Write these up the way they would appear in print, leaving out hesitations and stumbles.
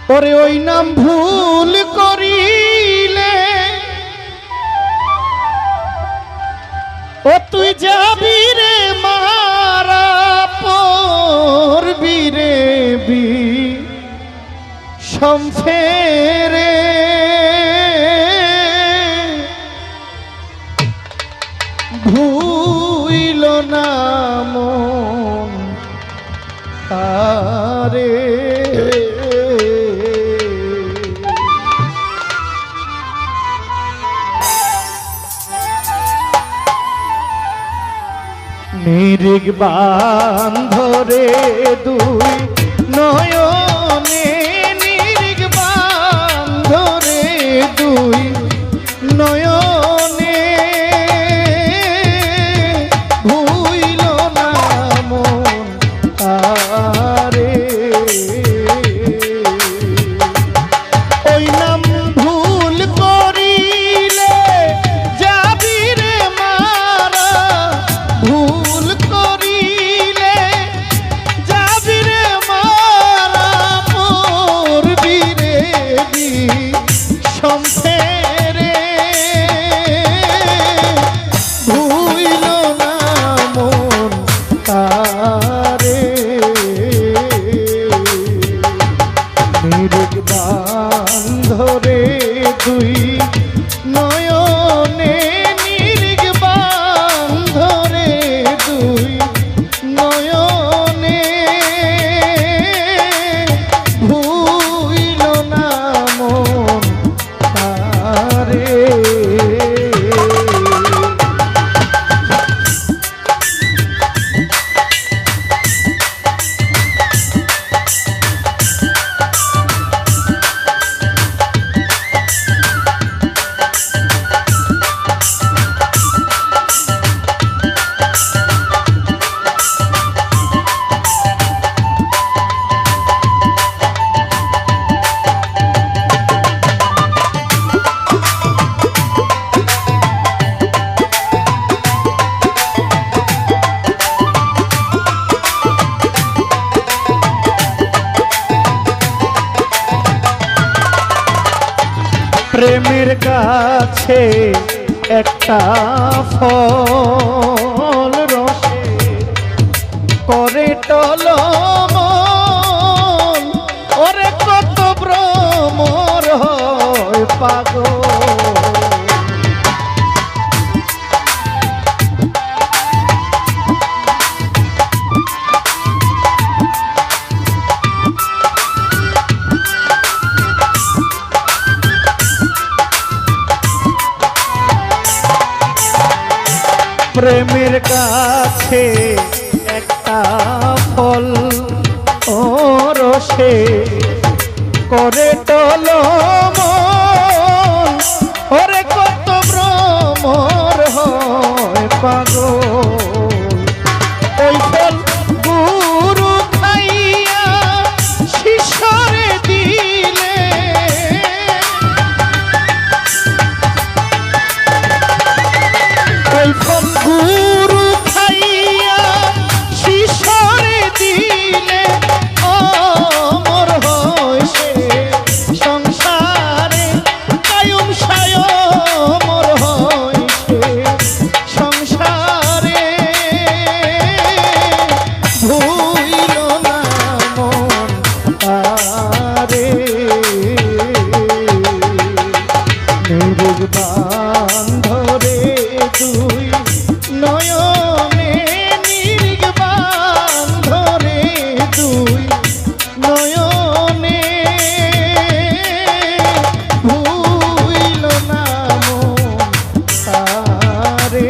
ওরে ওই নাম ভুল করিলে ও তুই যাবি রে মারা পড়বি রে সম্ফেরে ভুইল না মন তারে নিরিগ বান্ধরে দুই নয়নে নিরিগ বান্ধরে দুই নয়নে ভুইল না মন তারে ওই নাম ভুল করিলে যাবি রে মারা ভুল করিলে যাবি রে মারা পড়বি রে সম্ফেরে ভুইল না মন তারে নিরিগ বান্ধরে দুই নয়নে নিরিগ বান্ধরে দুই নয়নে ভুইল না মন তারে প্রেমের কাছে একটা ফল রসে করে টলমল ওরে কত ভ্রমর হয় পাগল প্রেমের কাছে একটা ফল ও রসে করে টলমল ওরে কত ভ্রমর হয় পাগল ওই ফল গুরু খাইয়া শিশরে দিলে ওই ফল গুরু খাইয়া শিশরে দিলে অমর হয় সে সংসারে কায়ুম সায়মর হয় সে সংসারে ভুইল না মন তারে নিরিগ বান্ধরে দুই নয়নে নিরিগ বান্ধরে দুই নয়নে ভুইল না মন তারে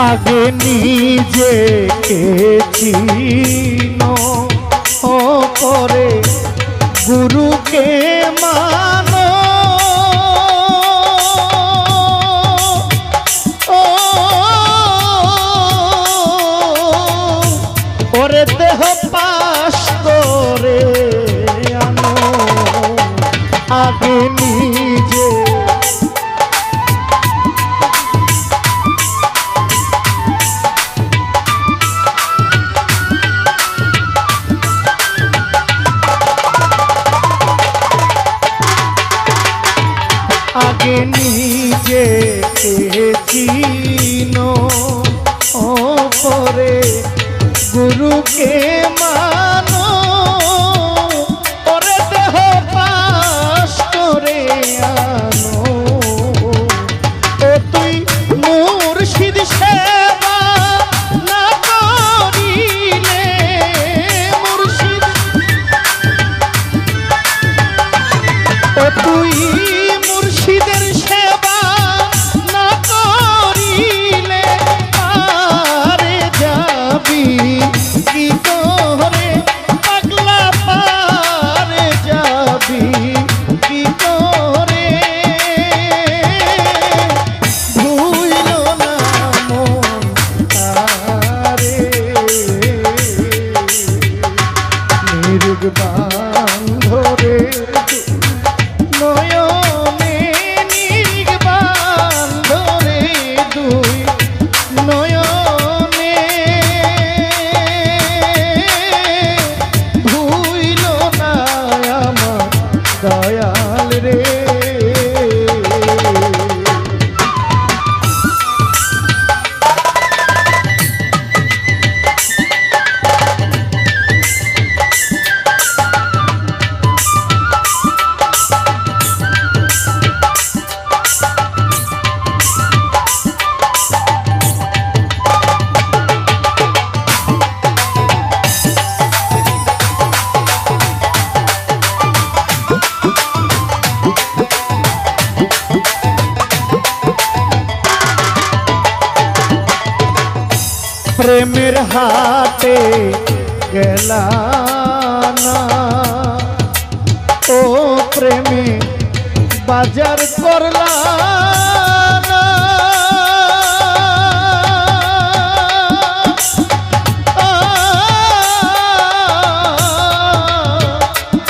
আগে নিজেকে চিনো পরে গুরুকে মানো। ওরে দেহ পাশ করে আনো আগে নিজে। আগে নিজেকে চিনো পরে গুরুকে মানো। ওরে দেহ পাশ করে আনো। ও তুই মুর্শিদ সেবা না করিলে মুর্শিদ। ও তুই মুর্শিদের সেবা না করিলে পারে যাবি কি করে পাগলা, পারে যাবি কি করে। ভুইল না মন তারে নির্বাণ ধরে নয়নে নির্বাণ ধরে দুই নয়নে। ভুইল না আমার দয়াল রে। প্রেমের হাটে গেলা না ও প্রেমে বাজার করলা না।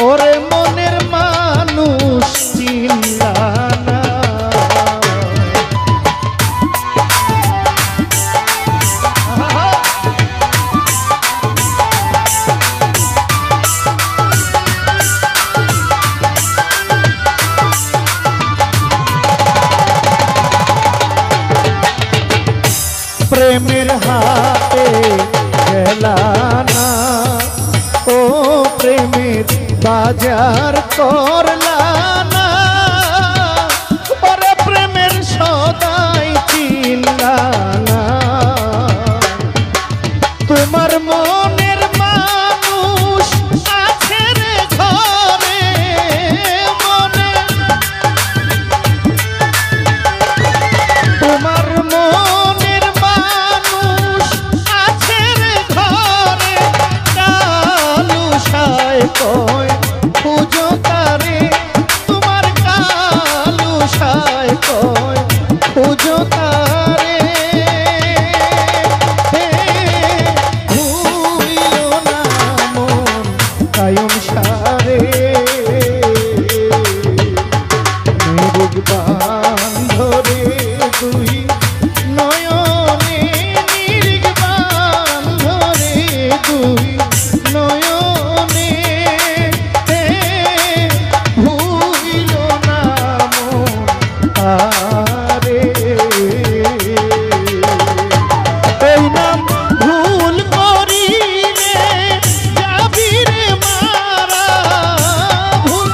ওরে মনের মানুষ চিনলা না। প্রেমের হাতে গেলা না ও প্রেমের বাজার করলা না। ওরে প্রেমের সদাই চিনলা না। তোমার মনের মানুষ আছে রে ঘরে মনে। তোমার মনের মানুষ আছে রে ঘরে। কালু সায় কয় পুজো তারে। তোমার কালু সায় কয় পুজো তারে। ভুইল না মন কায়ম সারে নির্বাণ ধরে দুই নয়নে নির্বাণ ধরে দুই নয়নে। ভুইল না মন তারে। এই নাম ভুল করিলে যাবি রে মারা। ভুল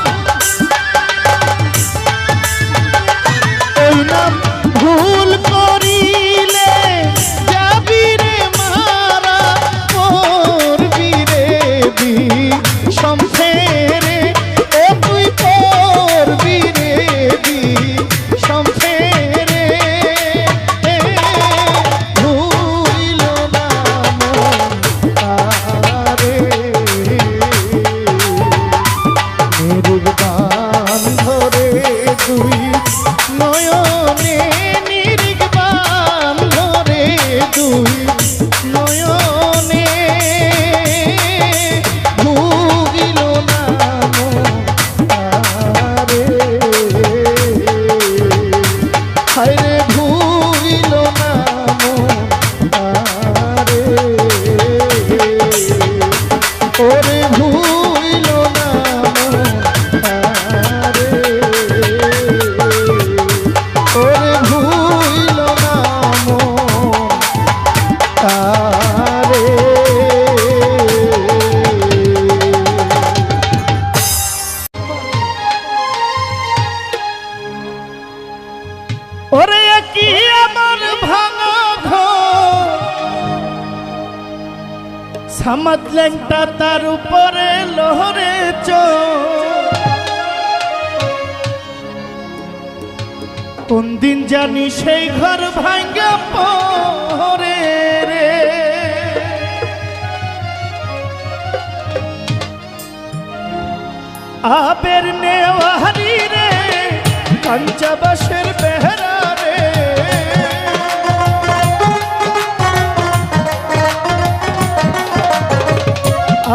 দুই নয়নে নিরিখ বান্ধরে দুই নয়নে ভুগিল না আরে হায়রে ভুগিল না আরে ওরে ভুগিল না আরে ওরে ভুগিল না আরে ওরে কি আমার ভাঙা ঘর সামাদ ল্যাংটা তার উপরে লহরে কোন দিন জানি সেই ঘর ভাঙ্গা পরে রে আবের নেওয়ারি রে কাঞ্চাবাসের বেহরা রে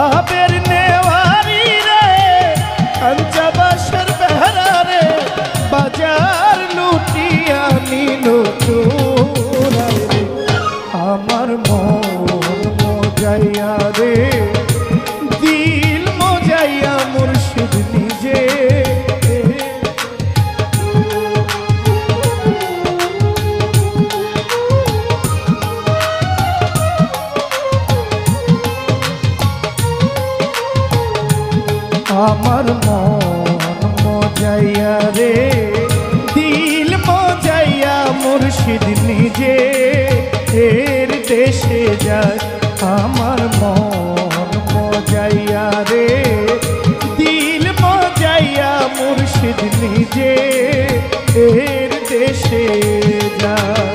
আবের নেওয়ারি রে কাঞ্চাবাসের বেহরা রে বাজার লুটিয়া নিল চোরা রে আমার মন মজাইয়া রে দিল মজাইয়া মুর্শিদ নিজে আমার মন মজাইয়া রে দিল মজাইয়া মুর্শিদ নিজে এর দেশে যায় আমার মন মজাইয়া রে দিল মজাইয়া মুর্শিদ নিজে এর দেশে যায়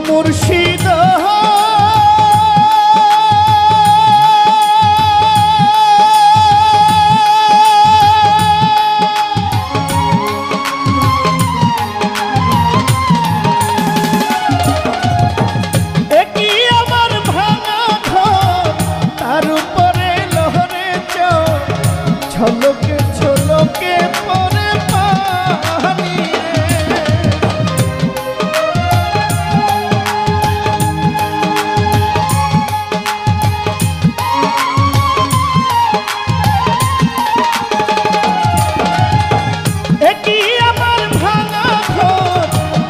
মুর্শিদ একই আমার ভাঙা ঘর তার উপরে লহরে ঝলকে ঝলকে পরে পানি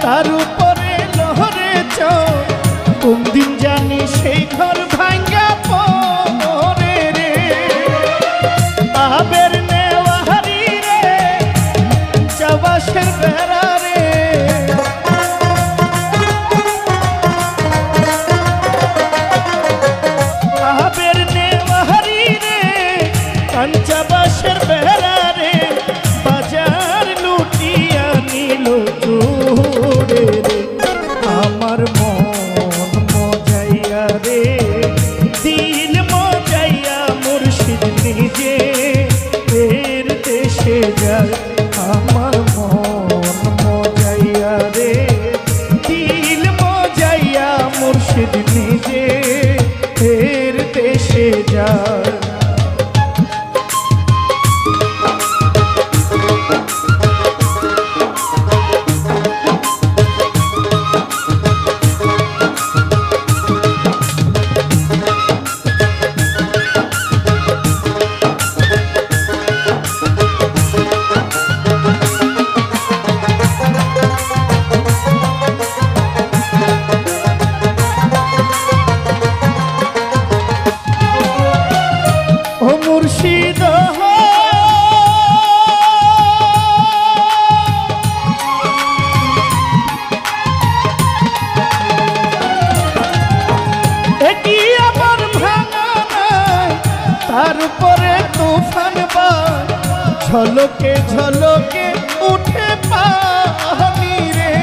তার উপরে লহরে কোন দিন জানি সেই ঘর ভাঙ্গা পরে রে আবের নেওয়ারি রে চাবাসের বেড়া রে আবের নেওয়ারি রে কাঞ্চাবাসের বেড়া রে বাজার লুটিয়া নিল চোরে রে আমার মন মজাইয়া রে দিল মজাইয়া মুর্শিদ নিজে এর দেশে যায় আমার মন তার উপরে তুফান বাজ, ঝলকে ঝলকে উঠে পানি রে।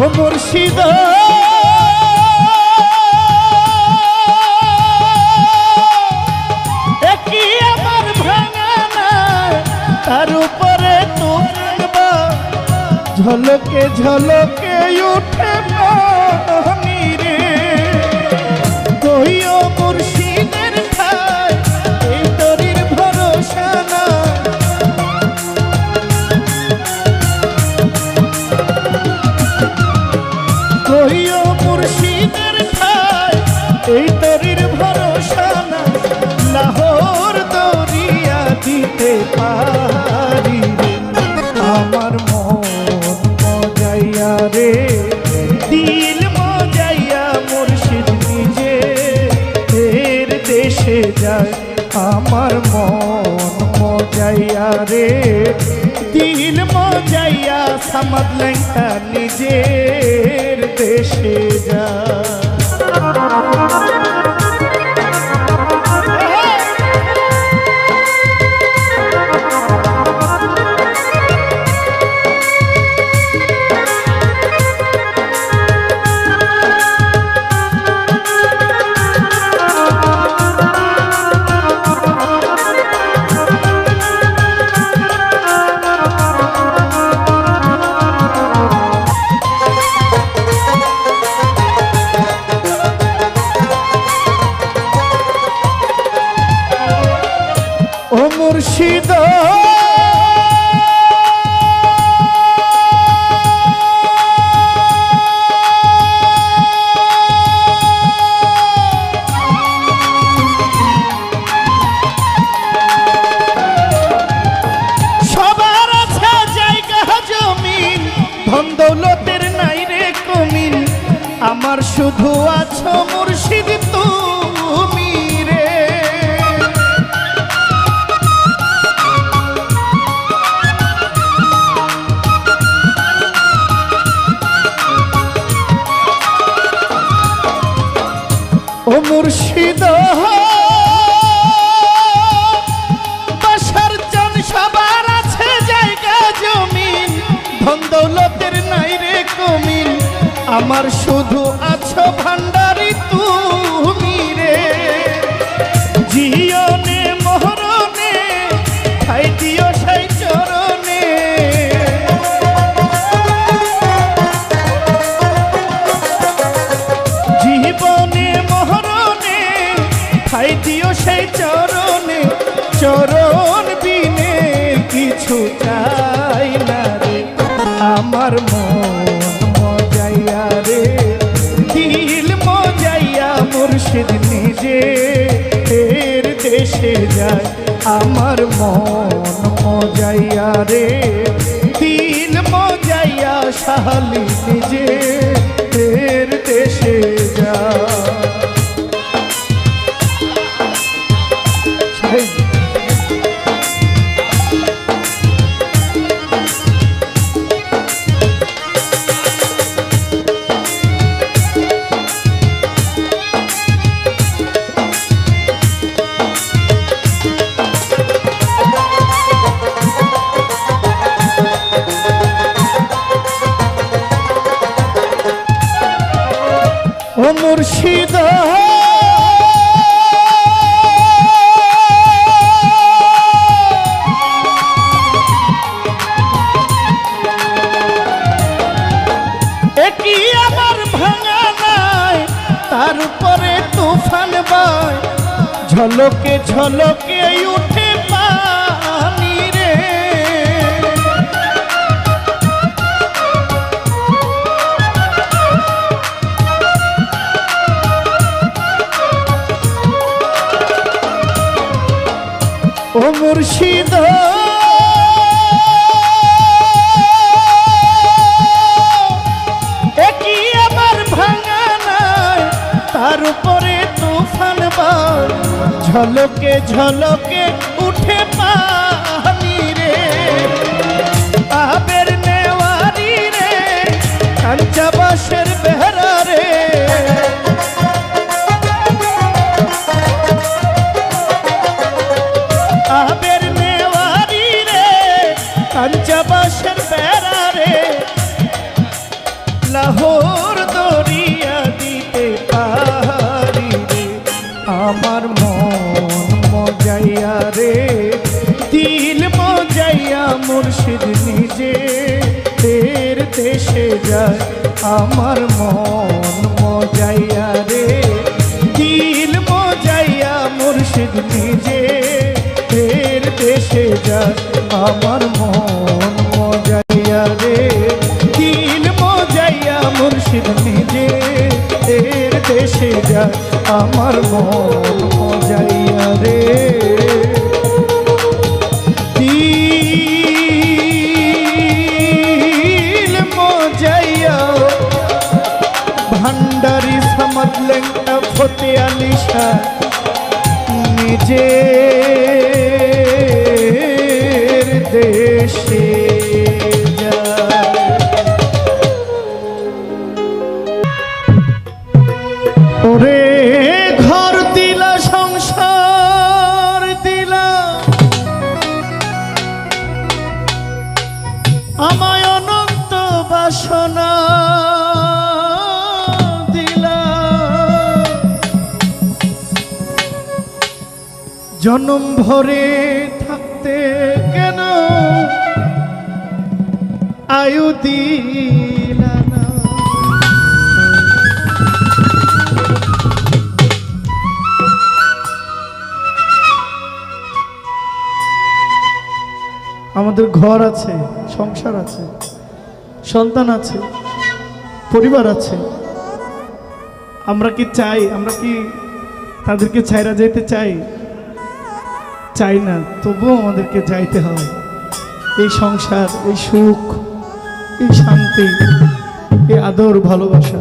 ও মুর্শিদ একই আমার ভাঙা না, তার উপরে তুফান বাজ, ঝলকে ঝলকে উঠে পানি রে। কইও মুর্শিদের ঠাই এই তরির ভরসা না, কইও মুর্শিদের ঠাই এই তরির ভরসা না। লাহোর দরিয়া দিতে পারি রে আমার মন মজাইয়া রে, দিল মজাইয়া মুর্শিদ নিজে এর দেশে যায়। আমার মন মজাইয়া রে, দিল মজাইয়া সামাদ লেঙ্কা নিজের দেশে যায়। ও মুর্শিদ সবার আছে জায়গা জমিন, ধন দৌলতের নাই রে কমিন, আমার শুধু আছো মুর্শিদ তুমি রে। ও মুর্শিদ বাসার জন সবার আছে জায়গা জমিন, ধন দৌলতের নাই রে কমিন, আমার শুধু আছো ভান্ডারি তুমি রে। জীবনে মরণে ঠাই দিও সেই চরণে, জীবনে মরণে ঠাই দিও সেই চরণে। চরণ বিনে কিছু চাই না রে আমার মন মজাইয়া রে, দিল মজাইয়া মুর্শিদ নিজে এর দেশে যায়। আমার মন মজাইয়া রে, দিল মজাইয়া শাহালি নিজে এর দেশে যায়। ও মুর্শিদ একই আমার ভাঙা নাই, তার উপরে তুফান বাজ, ঝলকে ঝলকে উঠে পানি রে। ও মুর্শিদ একই আমার ভাঙা নাই, তার উপরে তুফান বাজ, ঝলকে ঝলকে উঠে পানি রে। একটা বাঁশের বেড়া রে লাহোর দরিয়া দিতে পারি রে আমার মন মজাইয়া রে দিল মজাইয়া মুর্শিদ নিজে তের দেশে যায় আমার মন মজাইয়া রে দিল মজাইয়া মুর্শিদ নিজে তের দেশে যায় আমার মন মজাইয়া রে দিল মজাইয়া মুর্শিদ নিজে তের দেশে যায় আমার মন মজাইয়া রে দিল মজাইয়া ভান্ডারি সমত লেঙ্গা ফতে আলিশা নিজে দেশে ওরে ঘর দিলা সংসার দিলা আমায় অনন্ত বাসনা দিলা জনম ভরে থাকতে কেন আয়ু দিলা না আমাদের ঘর আছে সংসার আছে সন্তান আছে পরিবার আছে আমরা কি চাই আমরা কি তাদেরকে ছাইরা যেতে চাই চাই না তবুও আমাদেরকে যাইতে হয় এই সংসার এই সুখ এই শান্তি এই আদর ভালোবাসা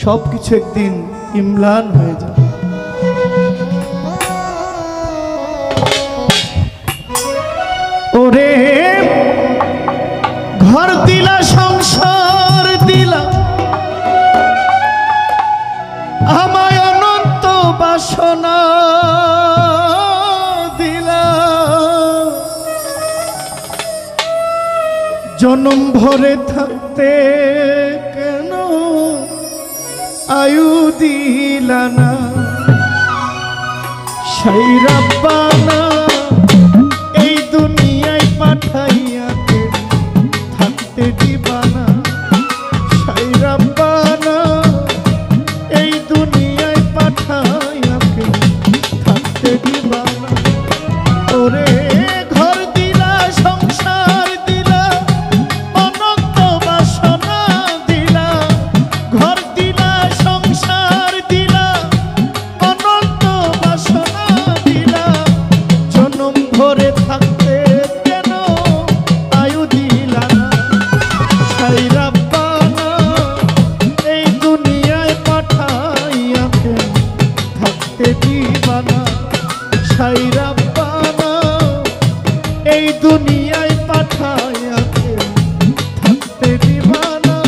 সব কিছু একদিন ইমলান হয়ে যায় ওরে ঘর দিলা সংসার দিলা আমায় অনন্ত বাসনা দিলা জনম ভরে থাকতে কেন আয়ু দিলা না সেই রাব্বানা এই দুনিয়ায় পাঠাইয়াতে থাকতে দিবানা সেই রাব্বানা এই দুনিয়ায় পাঠাইয়াতে থাকতে দিবানা ওরে ঘর দিলা সংসার দিলা অনন্ত বাসনা দিলা ঘর দিলা সংসার দিলা অনন্ত বাসনা দিলা জনম ভরে থাকতে কেন আয়ু দিলা না সেই রাব্বানা এই দুনিয়ায় পাঠাইয়াকে থাকতে দিবানা সেই রাব্বানা এই দুনিয়ায় পাঠাইয়াকে থাকতে দিবানা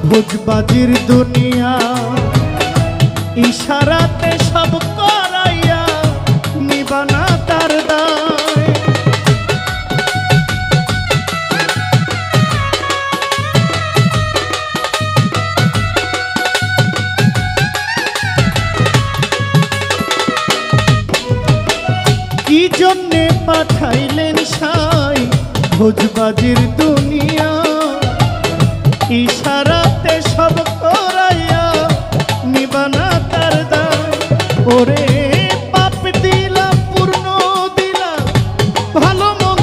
ভোজবাজির দুনিয়া ইশারাতে সব করাইয়া নিবানা তার দায় কি জন্যে পাঠাইলেন সাই ভোজবাজির দুনিয়া ইশারাতে সব করাইয়া নিবানা তার দায় ওরে পাপ দিলা পূর্ণ দিলা ভালো মন্দ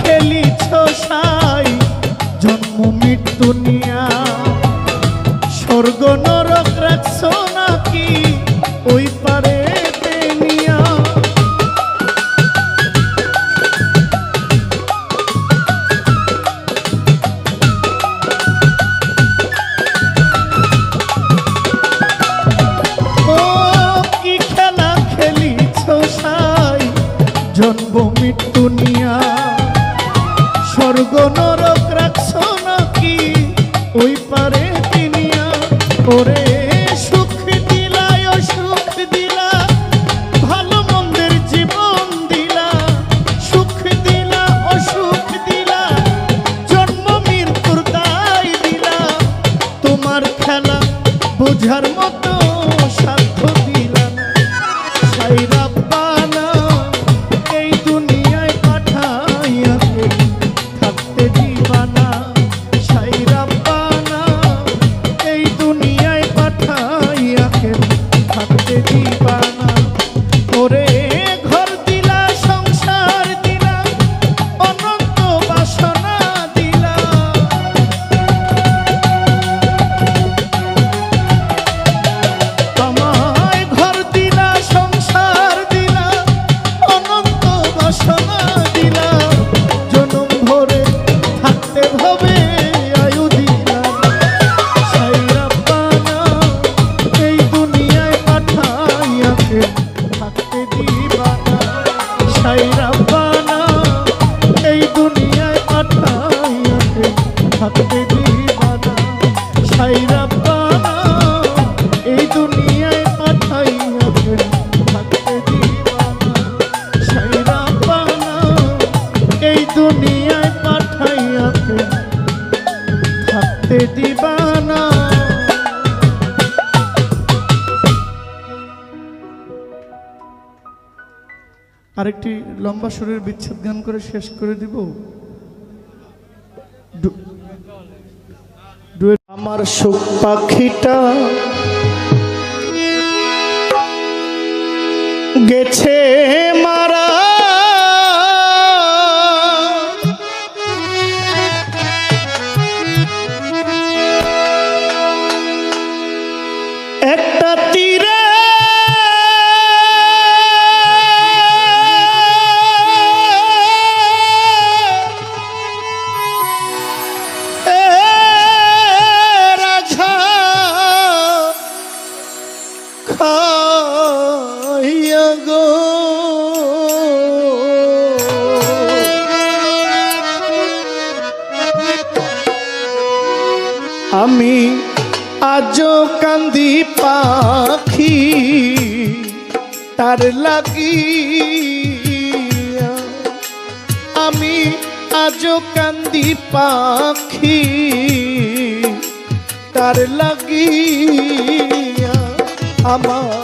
খেলিছ সাই জন্ম মৃত্যু নিয়া স্বর্গ নরক রাখছ নাকি ওই পারে নিয়া জন্ম মৃত্যু নিয়া স্বর্গ নরক রাখছ নাকি ওই পারে তিনিয়া ওরে সুখ দিলা অসুখ দিলা ভালো মন্দের জীবন দিলা সুখ দিলা অসুখ দিলা জন্ম মৃত্যুর দায় দিলা তোমার খেলা বোঝার মতো সাধ্য দিলা না সাইরা থাকতে দিবানা সাইরা পানা এই দুনিয়ায় পাঠাইয়াকে থাকতে দিবানা সাইরা পানা এই দুনিয়ায় পাঠাইয়াকে থাকতে দিবানা। আরেকটি লম্বা সুরের বিচ্ছেদ গান করে শেষ করে দিব। আমার সুখ পাখিটা গেছে মারা একটা তীরে আমি আজও কান্দি পাখি তার লাগিয়া আমি আজও কান্দি পাখি তার লাগিয়া আমার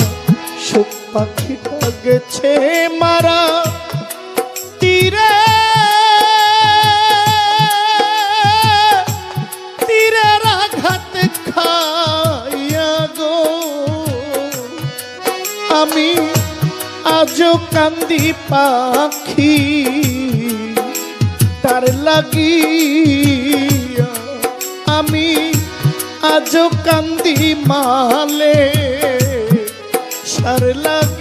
সুখ পাখিটা গেছে মারা তীরে আমি আজও কান্দি পাখি তার লাগিয়া আমি আজও কান্দি মালে সার লাগিয়া।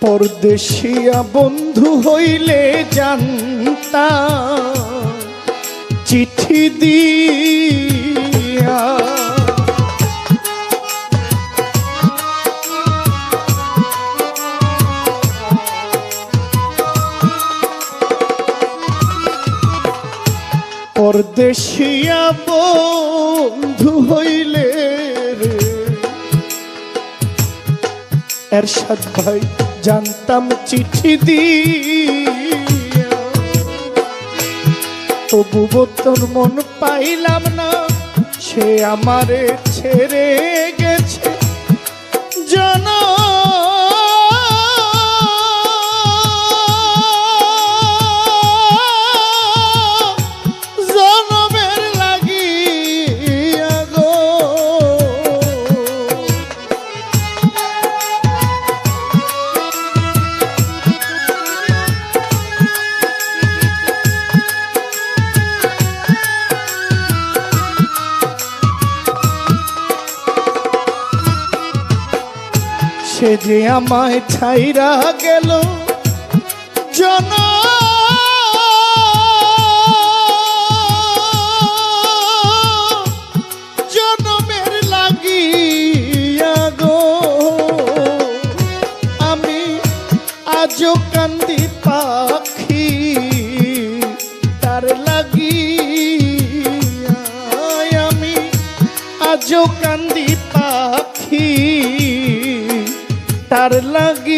পরদেশিয়া বন্ধু হইলে জানতা চিঠি দিয়া পরদেশিয়া বন্ধু হইলে রে এরশাদ ভাই জানতাম চিঠি দিয়া তবু তোর মন পাইলাম না সে আমারে ছেড়ে গেছে সে যে আমায় ছাইরা গেল জন জনমের লাগিয়া গো আমি আজও কান্দি পাখি তার লাগিয়া আমি আজও কান্দি পাখি তার লাগিয়া।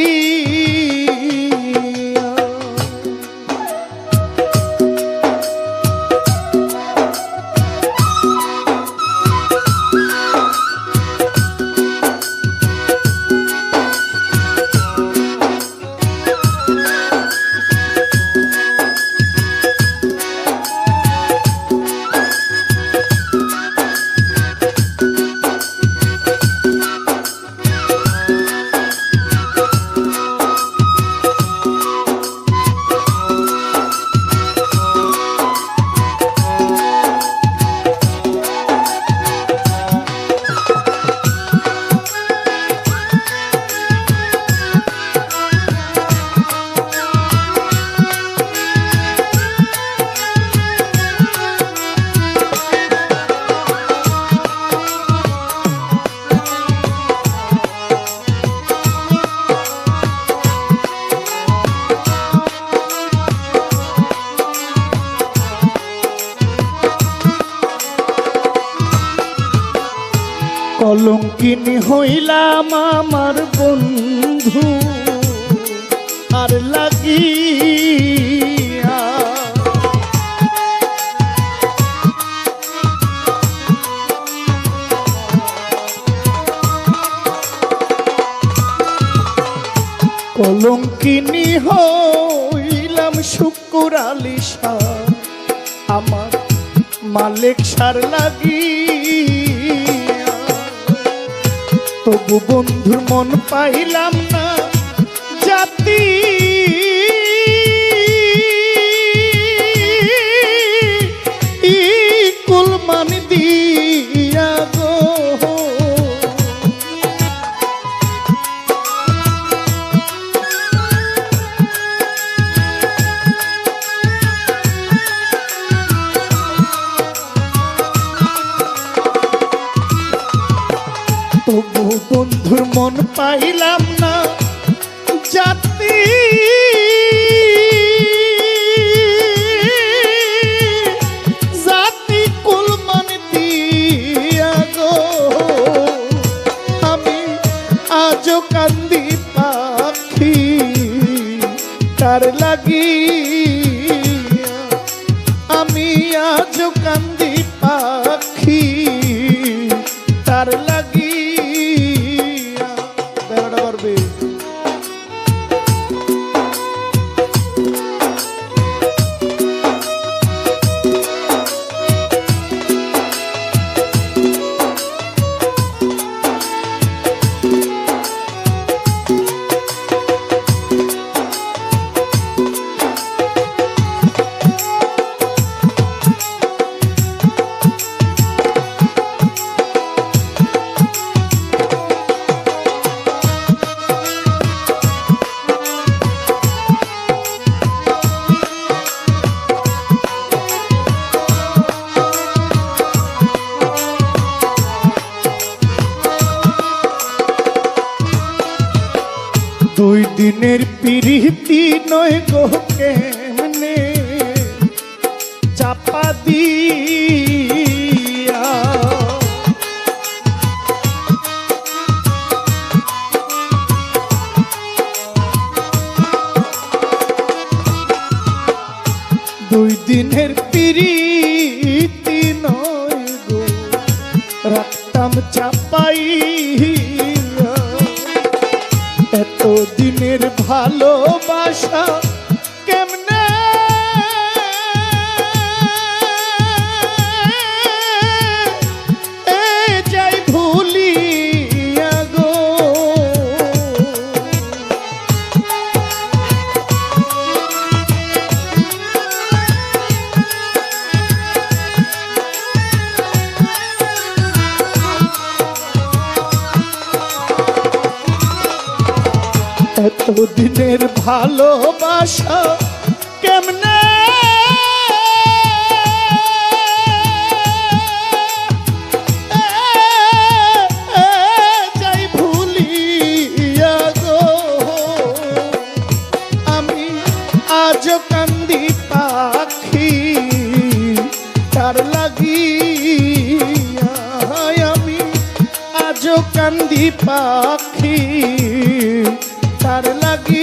কলঙ্কিনী হইলাম আমার বন্ধু আর লাগিয়া কলঙ্কিনী হইলাম শুকুর আলী শাহ আমার মালিক সার লাগিয়া তবু বন্ধুর মন পাইলাম না জাতি কুলমান দিয়া গো তবু বন্ধুর মন পাইলাম না জাতি জাতি কুলমান দিয়া গো আমি আজও কান্দি পাখি তার লাগিয়া আমি আজও কান্দি পাখি তার লাগিয়া। বেড়াটা পারবে দুই দিনের পিরিতি নয় গো কেমনে চাপা দিয়া দুই দিনের পিরিতি নয় গো রাখতাম চাপাই এত দিনের ভালোবাসা কেমনে যাই ভুলিয়া গো এতদিনের ভালোবাসা কেমনে যাই ভুলিয়া গো, আমি আজ কান্দি পাখি তার লাগিয়া, আমি আজ কান্দি পাখি তার লাগিয়া।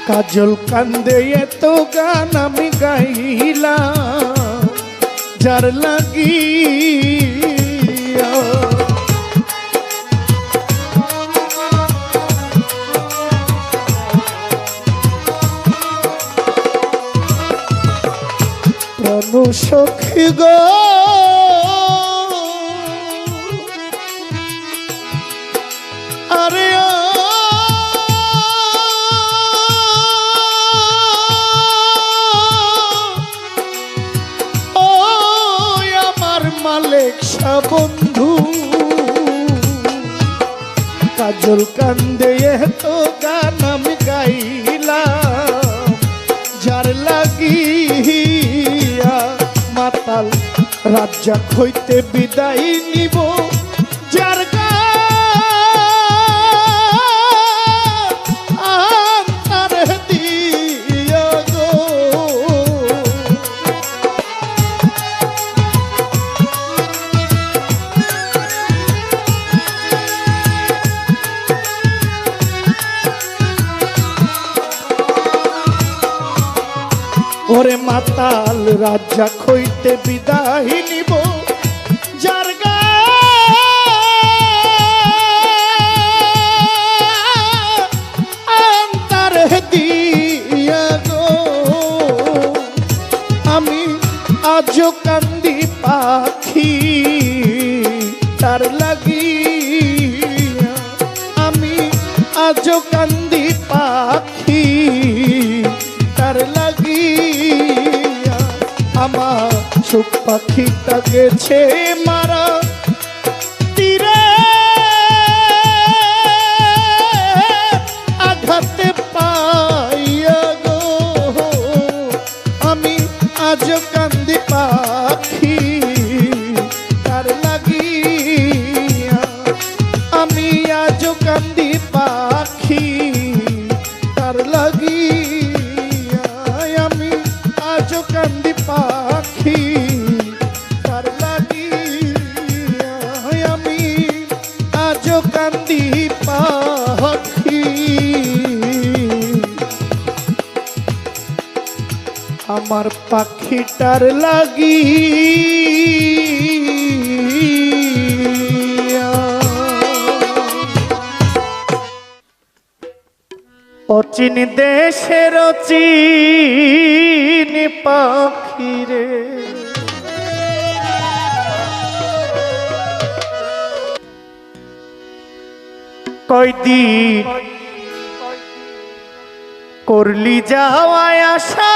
কাজল কান্দে এত গান আমি গাইলাম যার লাগিয়া, প্রাণ সখী গো আরে বন্ধু, কাজল কান্দে এত গান আমি গাইলাম যার লাগিয়া, মাতাল রাজ্জাক হইতে বিদায় নিব যার গান তার দিয়া গো, ওরে মাতাল রাজ্জাক হইতে বিদায় নিব যার গান তার দিয়া গো, আমি আজও কান্দি পাখি তার লাগিয়া, আমি আজও কান্দি পাখি তার লাগিয়া, আমার সুখ পাখিটা গেছে মারা তীরে আঘাতে পাইয়া গো, আমি আজ কান্দি পাখি তার লাগিয়া, আমি আজ কান্দি পাখি তার লাগিয়া, আমি আজ কান্দি পাখি তার লাগিয়া, আমি আজ কান্দি পাখি আমার পাখিটার লাগিয়া। অচিন দেশের অচিন পাখিরে, কয়দিন করলি যাওয়ায় আশা,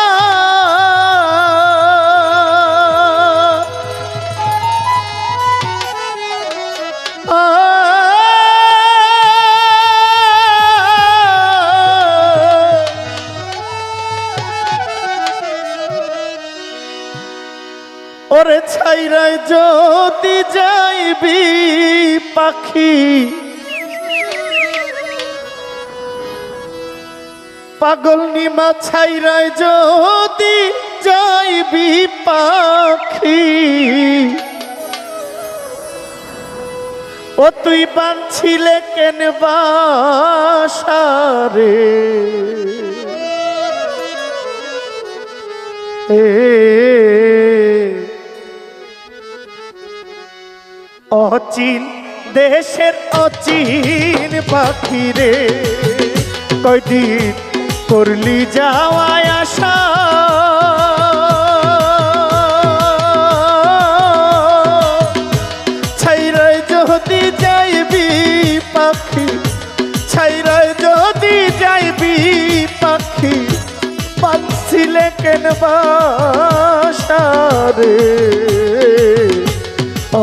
ওরে ছাইরায় যদি যাইবি পাখি, পাগল নিমা ছাইরায় যদি যাইবি পাখি, ও তুই বাঁধছিলে কেন বাসারে অচিন দেশের অচিন পাখি রে কয়দিন করলি যাওয়ায় আশা ছাইরায় যদি যাইবি পাখি ছাইরায় যদি যাইবি পাখি বাঁধছিলে কেন বাসারে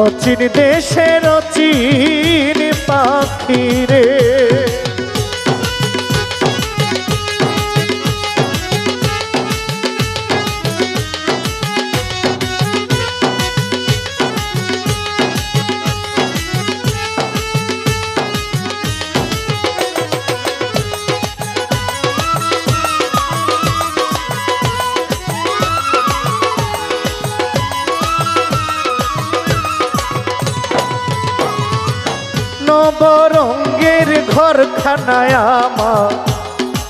অচিন দেশের অচিন পাখি রে নবরঙ্গের ঘরখানায় আমার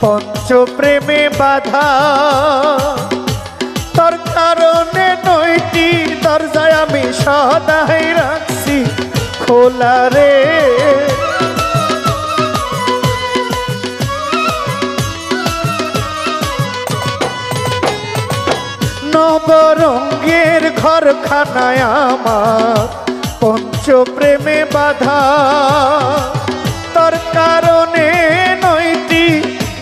পঞ্চপ্রেমে বাধা তোর কারণে নয়টি দরজায় আমি সদাই রাখছি খোলা রে নবরঙ্গের ঘরখানায় আমার পঞ্চপ্রেমে বাধা তোর কারণে নয়টি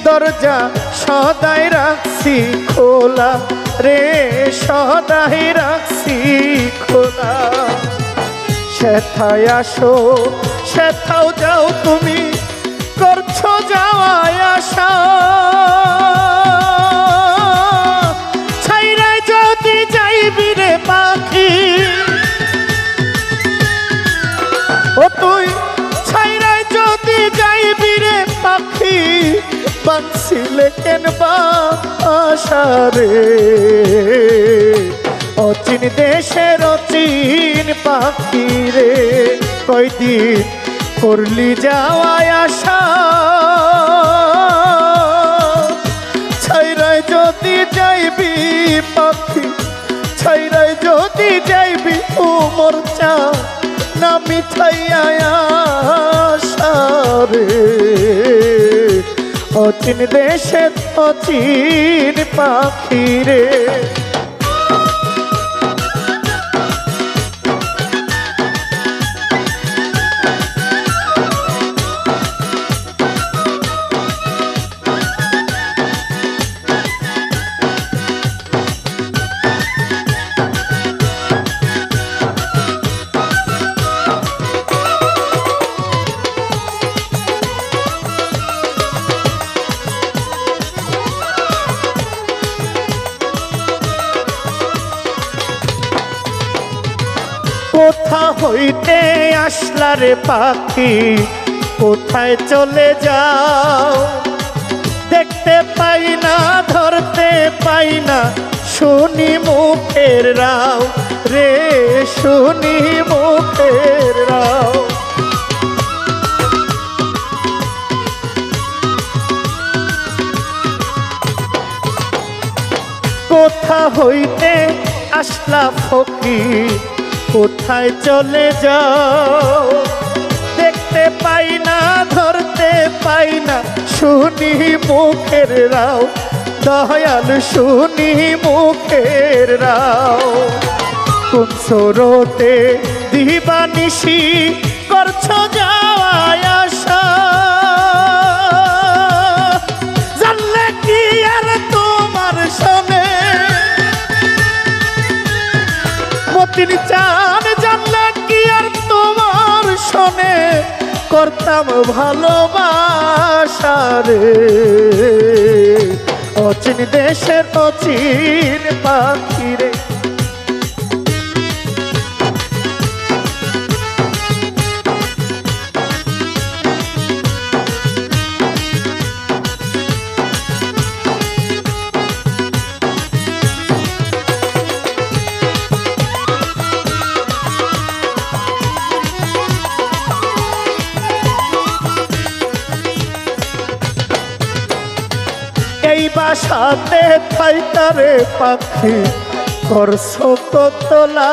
দরজা সদাই রাখছি খোলা রে সদাই রাখছি খোলা সেথায় আসো সেথাও যাও তুমি করছো যাওয়ায় আশা ছাইরায় যদি যাইবি রে পাখি ও তুই ছাইরায় যদি যাইবি রে পাখি বাঁধছিলে কেন বাসারে অচিন দেশের অচিন পাখি রে কয়দিন করলি যাওয়ায় আশা ছাইরায় যদি যাইবি পাখি ছাইরায় যদি যাইবি ও মোর চা না মিঠাইয়া আশারে অচিন দেশের অচিন পাখি রে কোথা হইতে আসলা রে পাখি কোথায় চলে যাও দেখতে পাই না ধরতে পাই না শুনি মুখের রাও রে শুনি মুখের রাও কোথা হইতে আসলা ফকির কোথায় চলে যাও দেখতে পাই না ধরতে পাই না শুনি মুখের রাও দয়াল শুনি মুখের রাও কোন স্রোতে দিবানিশি করছো যাওয়ায় আশা জানলে কি আর তোমার শোনে মতিন চান জানলে কি আর তোমার শোনে করতাম ভালোবাসা রে অচিন দেশের অচিন পাখি রে বাসাতে থাইকারে পাখি করছো কতলা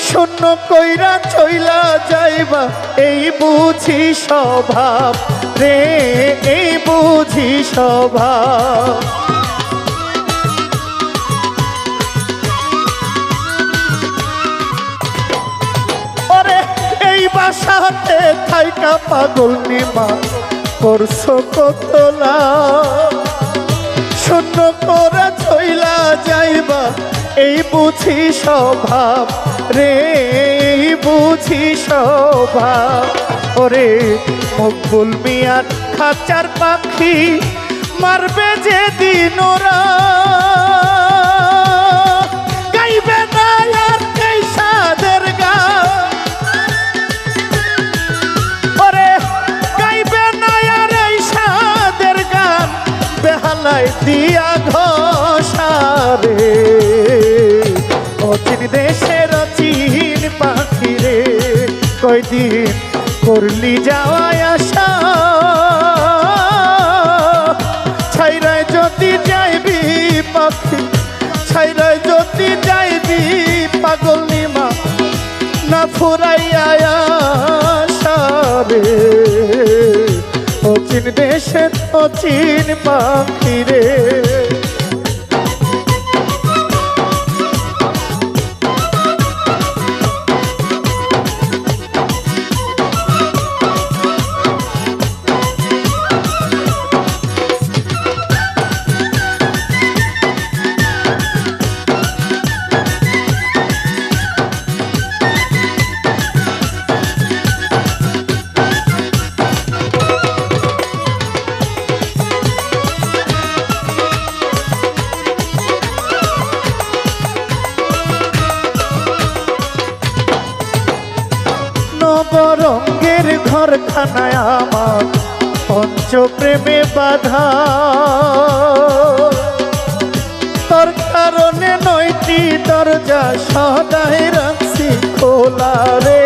শূন্য কইরা চইলা যাইবা এই বুঝি স্বভাব রে এই বুঝি স্বভাব ওরে এই বাসাতে থাইকা পাগল নিমা করছো কতলা শূন্য করে চইলা যাইবা এই বুঝি স্বভাব রে এই বুঝি স্বভাব ওরে মকবুল মিয়ার খাঁচার পাখি মারবে যে দিন ওরা গাইবে না আর এই সাদের গান ওরে গাইবে না আর এই সাদের গান বেহালায় দিয়া ঘোষারে অচিন দেশের অচিন পাখি রে কয়দিন করলি যাওয়ায় আশা ছাইরায় যদি যাইবি পাখি ছাইরায় যদি যাইবি পাগল নিমা না ফুরাইয়া আশা রে অচিন দেশের অচিন পাখি রে নবরঙ্গের ঘরখানায় আমার পঞ্চপ্রেমে বাধা তোর কারণে 9টি দরজা সদাই রাখছি খোলা রে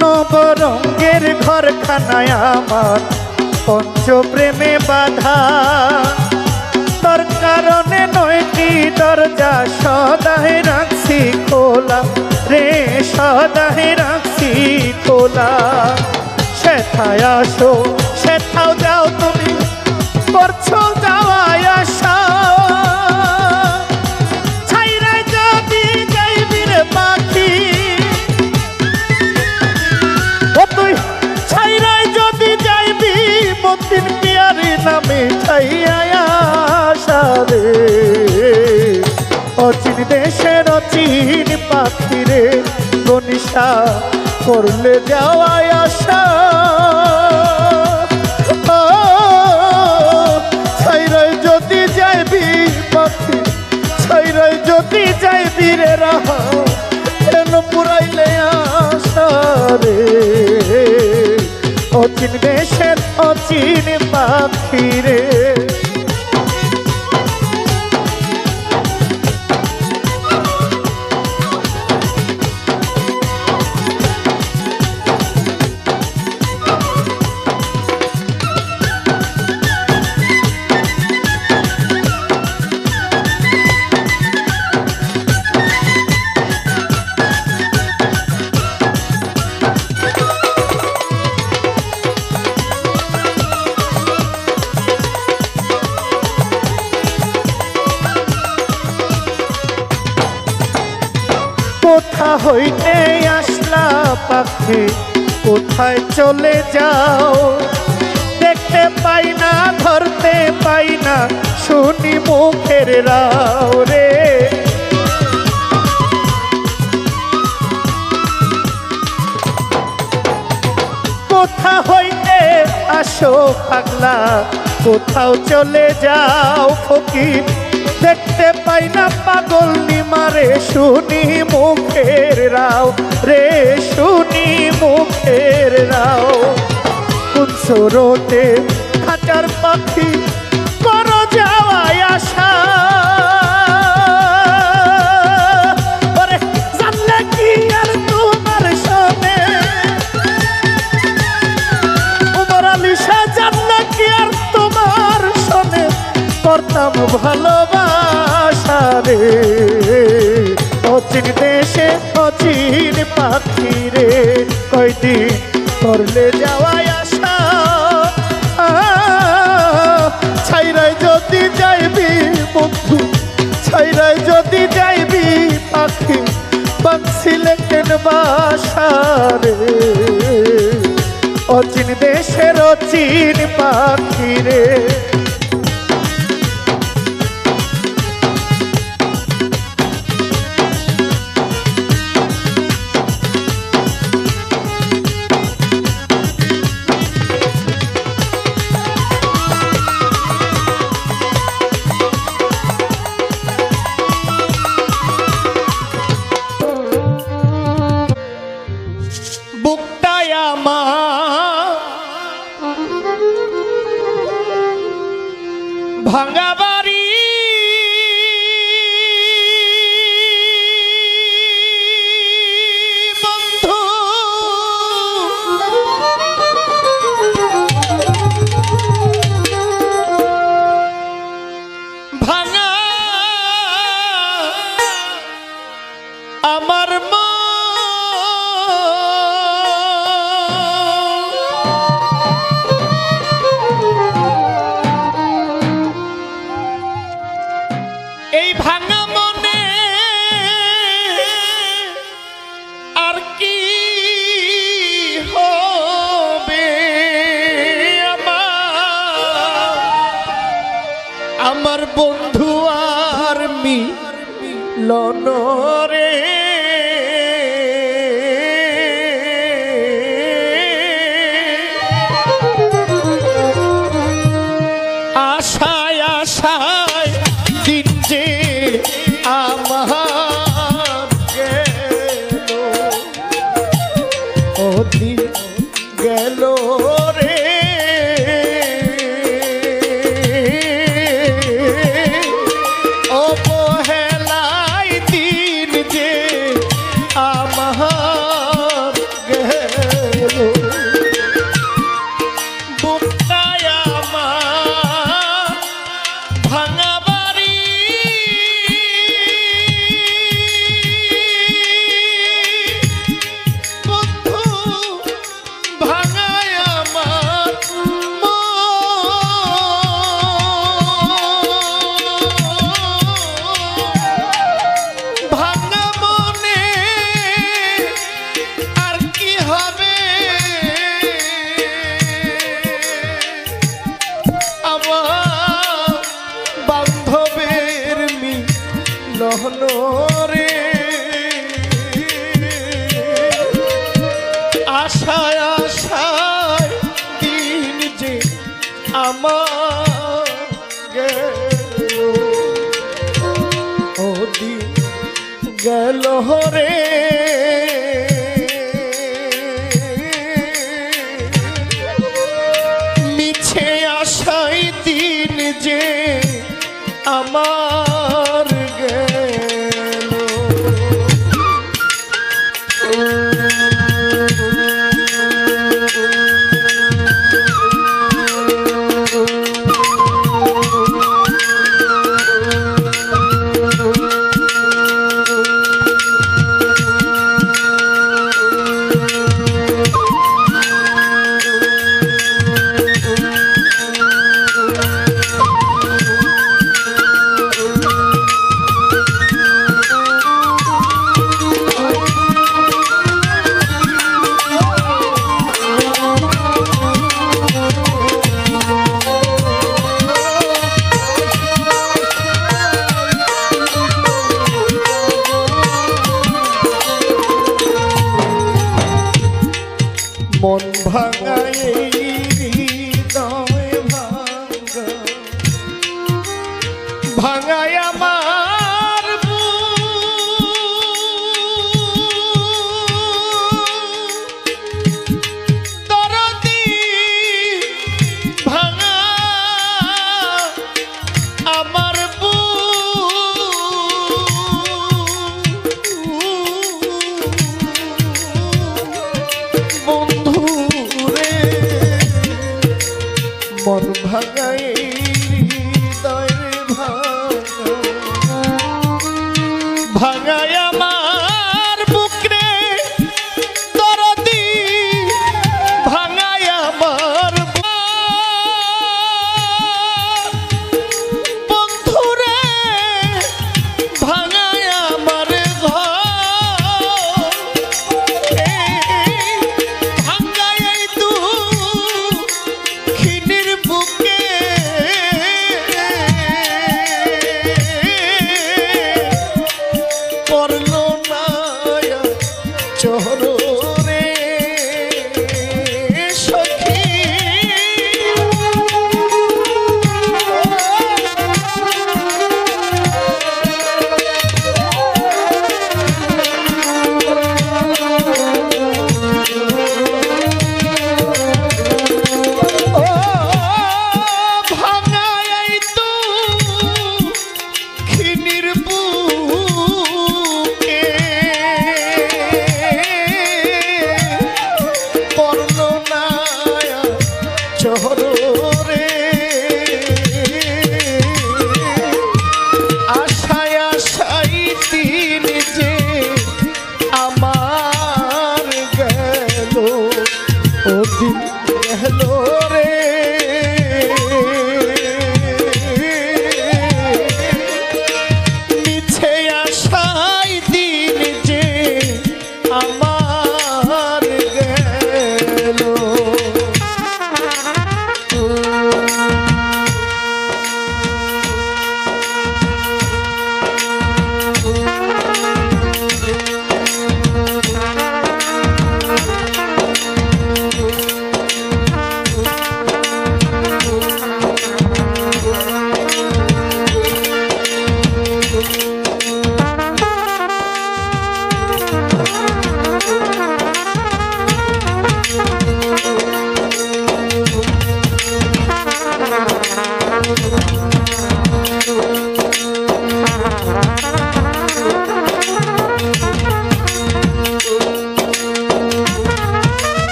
নবরঙ্গের ঘরখানায় আমার পঞ্চপ্রেমে বাধা তোর কারণে 9টি দরজা সদাই রাখছি খোলা রে সদাই রাখছি খোলা সেথায় আসো সেথাও যাও তুমি করছো যাওয়ায় আশা ছাইরায় যদি যাইবি রে পাখি তুই ছাইরায় যদি যাইবি মতিন পিয়ারি নামে ছাইয়া আশা রে অচিন দেশের অচিন পাখি রে গনিশা করলে যাওয়ায় আশা ছাইরায় যদি যাইবি পাখি ছাইরায় যদি যাইবি রে রাহা কেন পুরাইলে আশা রে অচিন দেশের অচিন পাখি রে কোথা হইতে আসলা পাখি কোথায় চলে যাও দেখতে পাই না ধরতে পাই না শুনি মুখের রাও রে কোথা হইতে আসো পাগলা কোথাও চলে যাও ফকির দেখতে পাই না পাগল নিমারে শুনি মুখের রাও রে শুনি মুখের রাও কোন সরোতে খাঁচার পাখি কর নাম ভালোবাসা রে, অচিন দেশে অচিন পাখি রে, কয়দিন করলে যাওয়াই আশা, ছাইরাই যদি যাইবি বন্ধু, ছাইরাই যদি যাইবি পাখি, বাঁচছিলে কেন বাসা রে, অচিন দেশের অচিন পাখি রে। বুকটায় আমার ভাঙা বাড়ি, বন্ধু ভাঙা আমার এই ভাঙা মনে আর কি হবে আমার বন্ধু আর মিলন রে, আশায় আশায় দিন যে আমার গেল, ও দিন গেল রে, অবহেলায় দিন যে আমার গেল, বুকটায় আমার ভাঙা বাড়ি, বন্ধু ভাঙায় আমার ভাঙা মনে আর কি হবে আমার বান্ধবের মিলন রে, আশায় আশায় দিন যে আমার গেল, ও দিন গেল রে, মিছে আশায় দিন যে আমার গেল। মন ভাঙা এই হৃদয় ভাঙা, ভাঙায় আমার দরদি, ভাঙা আমার বন্ধু চহরে সখী চহরে আশায় আশাই দিন যে আমার গেল ও দিন গেল রে মিছে আশাই দিন যে আমার গেল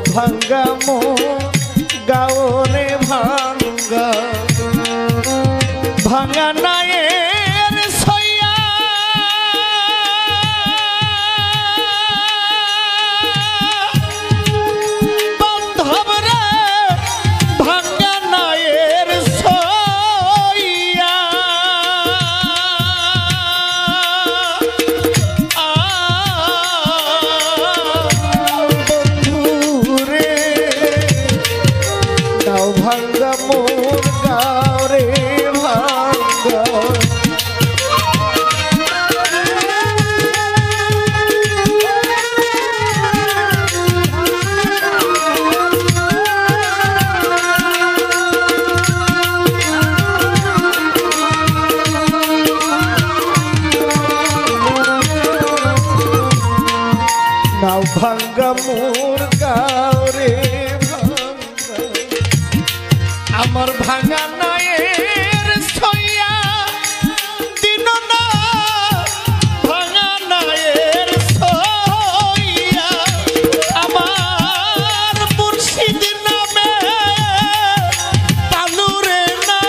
ভাঙ্গা মো গাওরে ভাঙ্গা ভাঙ্গা নায়ের সইয়া বান্ধব রে ভাঙ্গা নায়ের সইয়া ভাঙ্গা মোর গাও রে ভাঙ্গা নাও ভাঙ্গা মোর গাও রে আমার ভাঙা নায়ের সইয়া দিন না ভাঙা নায়ের সইয়া আমার মুর্শিদ নামে তালুরে না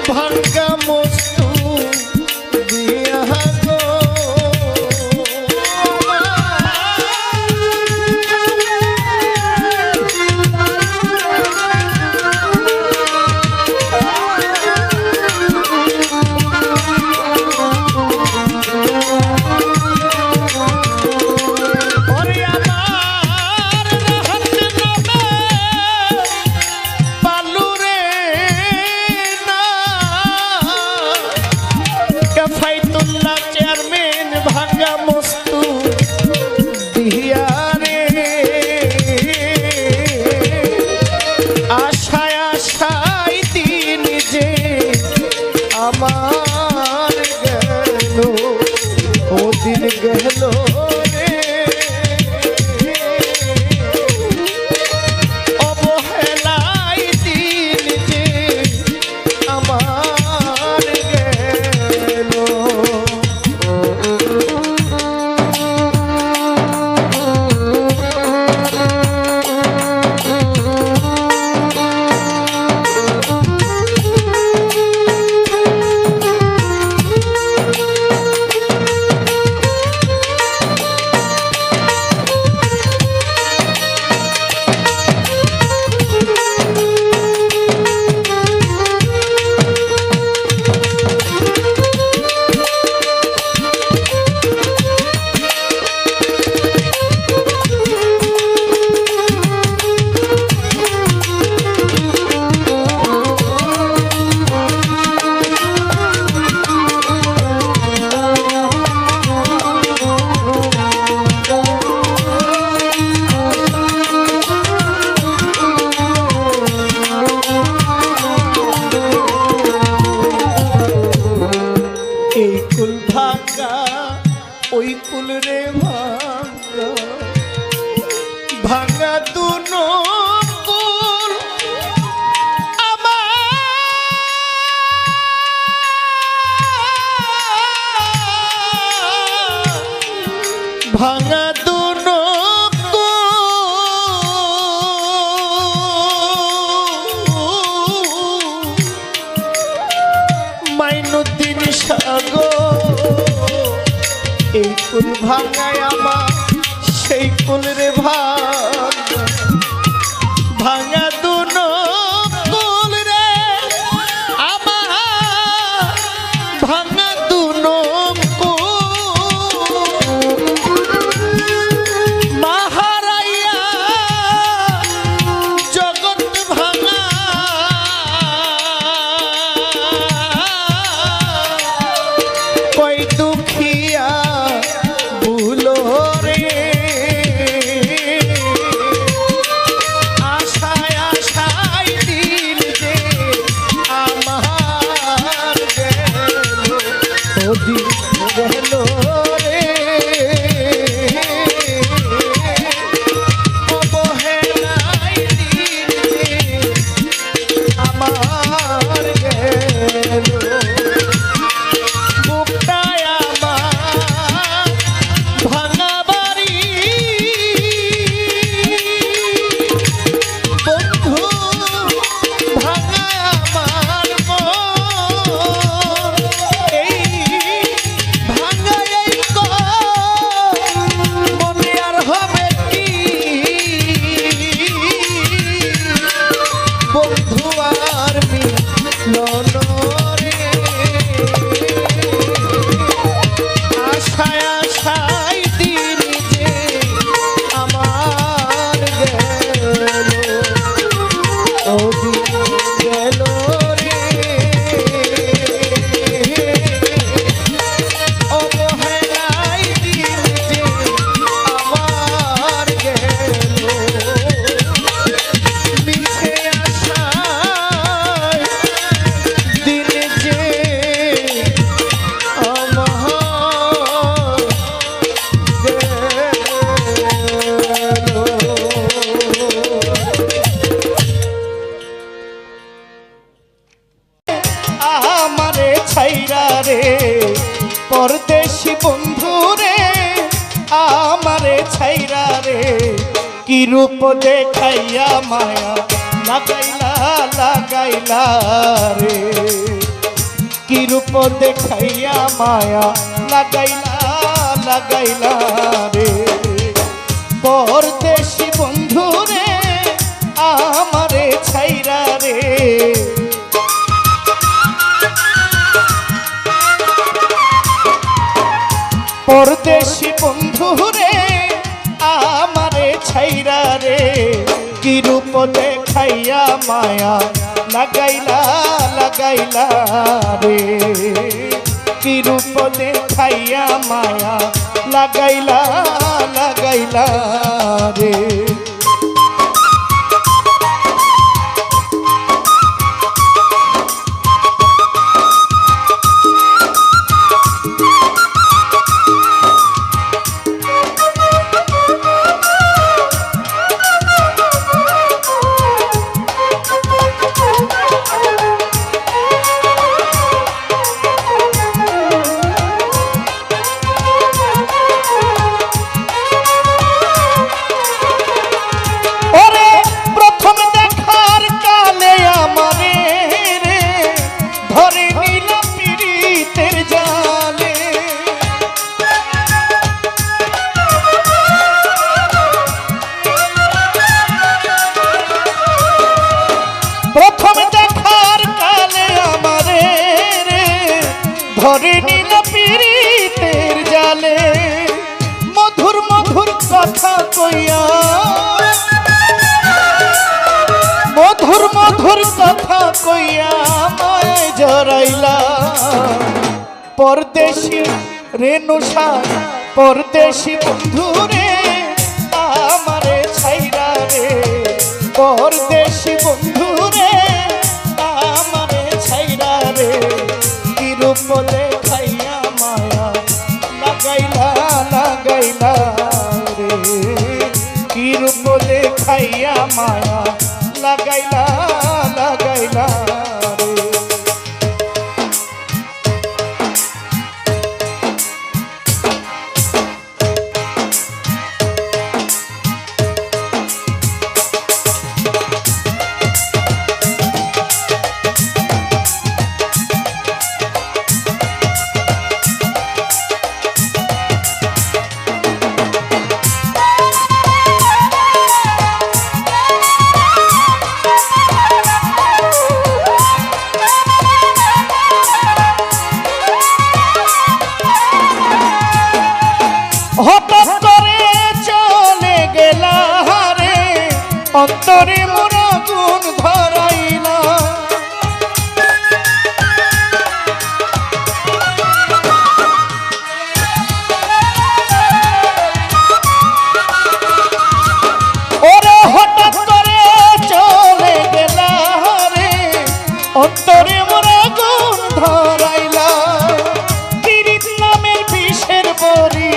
ভাঙ্গা মস্তু দিয়া গো চেয়ারম্যান ভাঙ্গা মস্তু দিয়া রে আশায় আশায় দিন যে আমার গেল ও দিন গেল রে অবহেলায় দিন যে আমার ভাঙ্গা ওই কুল রে ভাঙ্গা ভাঙ্গা দুনো কুল ভাঙা দুনো মাইনুদ্দিন সাগর এই কুল ভাঙায় আমার সেই কুল রে ভাঙা ভাঙা দুনো কুল রে আমার ভাঙা দুনো পরদেশি বন্ধু রে আমারে ছাইরা রে কি রূপ দেখাইয়া মায়া লাগাইলা লাগাইলা রে কি রূপ দেখাইয়া মায়া লাগাইলা লাগাইলা রে পরদেশি বন্ধু রে আমারে ছাইরা রে পরদেশি বন্ধু রে আমারে ছাইরা রে কি রূপ দেখাইয়া মায়া লাগাইলা লাগাইলা রে কি রূপ দেখাইয়া মায়া লাগাইলা লাগাইলা রে ধরে নিল পীড়িতের জালে মধুর মধুর কথা কইয়া মধুর মধুর কথা কইয়া আমায় জড়াইলা পরদেশি রেণুষা পরদেশি বন্ধু রে আমারে ছাইরা রে পরদেশি বন্ধু রে আমারে ছাইরা রে কি রূপ দেখাইয়া মায়া মায়া লাগাইলা লাগাইলা রে। হঠাৎ করে চলে গেলা রে, অন্তরে মোর আগুন ধরাইলা। ওরে হঠাৎ করে চলে গেলা রে, অন্তরে মোর আগুন ধরাইলা। পীড়িত নামের বিষের বড়ি,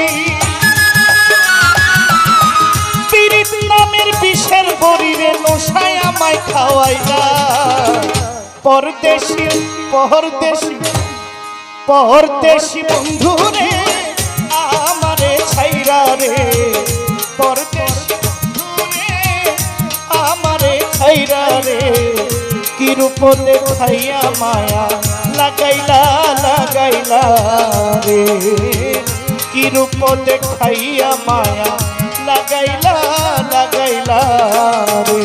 পীড়িত নামের বিষের বড়িরে নশায় আমায় খাওয়াইলা। পরদেশি পরদেশি পরদেশি বন্ধুরে আমারে ছাইরা রে, পরদেশি বন্ধুরে আমারে ছাইরা রে। কি রূপ দেখাইয়া মায়া লাগাইলা লাগাইলা রে, কি রূপ দেখাইয়া মায়া লাগাইলা লাগাইলা রে।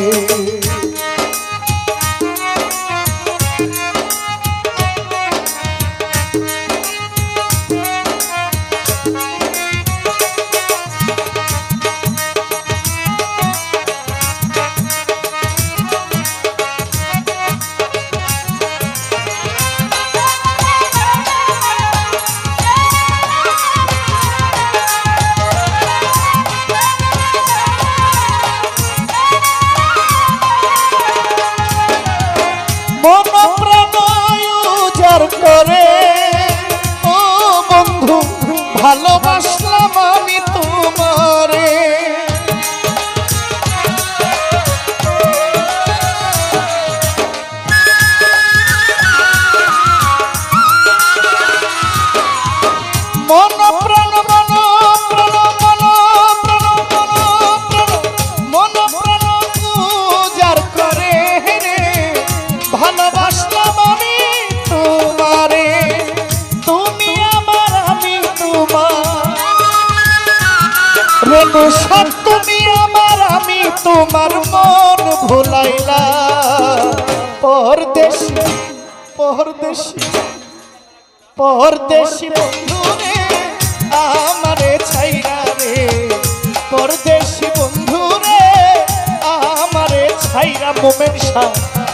মন প্রাণ উজাড় করে ও বন্ধু ভালোবাসলাম আমি তোমারে। মন প্রাণ মন প্রাণ মন প্রাণ মন প্রাণ উজাড় করে রে, ভালোবাসলাম আমি তোমারে। তুমি আমার আমি তোমার রেণুসার, তুমি আমার আমি তোমার মন ভুলাইলা। পরদেশি পরদেশি পরদেশি বন্ধুরে আমারে ছাইরা রে, পরদেশি বন্ধুরে আমারে ছাইরা। মোমেন শাহ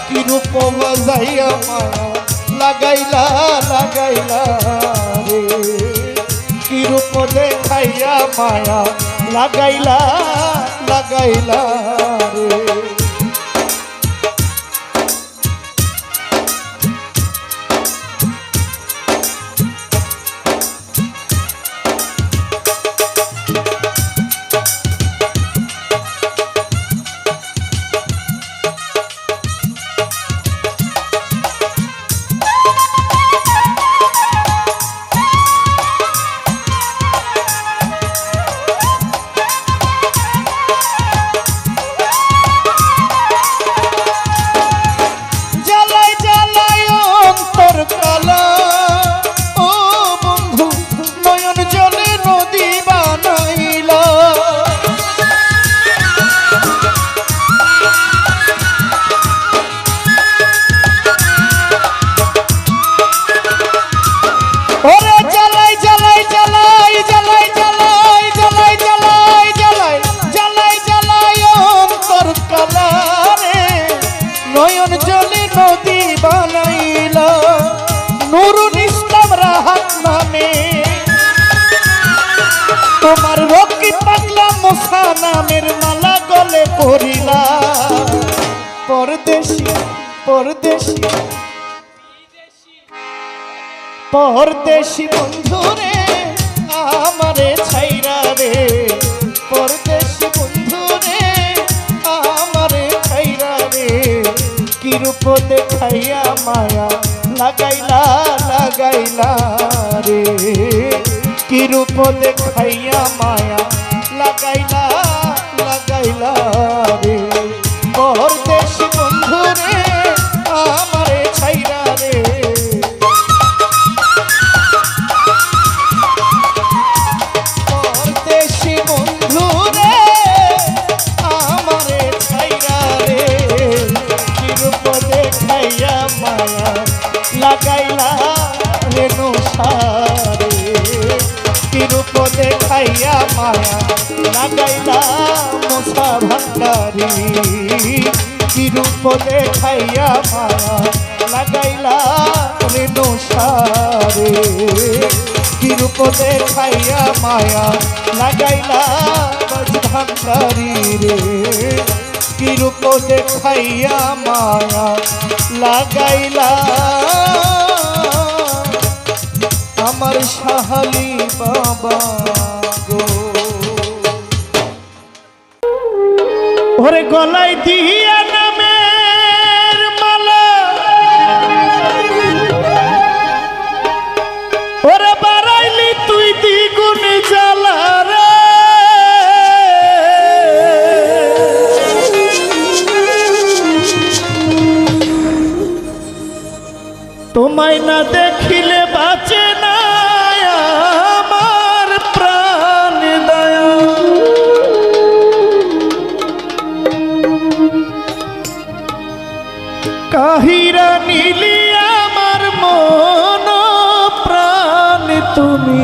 কি রূপ বাজাইয়া মায়া লাগাইলা লাগাইলা রে, কি রূপ দেখাইয়া মায়া লাগাইলা লাগাইলা রে। তোমার রকি পাগলা মুসা নামের মালা গলে পরিলা পরদেশি পরদেশি পরদেশি বন্ধুরে আমারে ছাইরা রে পরদেশি বন্ধুরে আমারে রূপ দেখাইয়া মায়া লাগাইলা লাগাইলা রে, কি রূপ দেখাইয়া মায়া লাগাইলা লাগাইলা রে, পরদেশি বন্ধু রে আমারে ছাইরা রে, পরদেশি বন্ধু রে আমারে ছাইরা রে, কি রূপ দেখাইয়া মায়া লাগাইলা রে নৌসারে, কি রূপ দেখাইয়া মায়া লাগাইলা মশা ভান্ডারি, কি রূপ দেখাইয়া মায়া লাগাইলা রে নৌসারে, কি রূপ দেখাইয়া মায়া লাগাইলা বজ ভান্ডারি রে, কি রূপ দেখাইয়া মায়া লাগাইলা আমার সাহালি বাবা গো। ওরে গলায় দিয়া নামের মালা, ওরে বাড়াইলি তুই দ্বিগুণ জ্বালা রে, তোমায় না দেখিলে বাঁচে না আমার প্রাণ দয়া, কাহিরা নীলি আমার মন প্রাণ তুমি,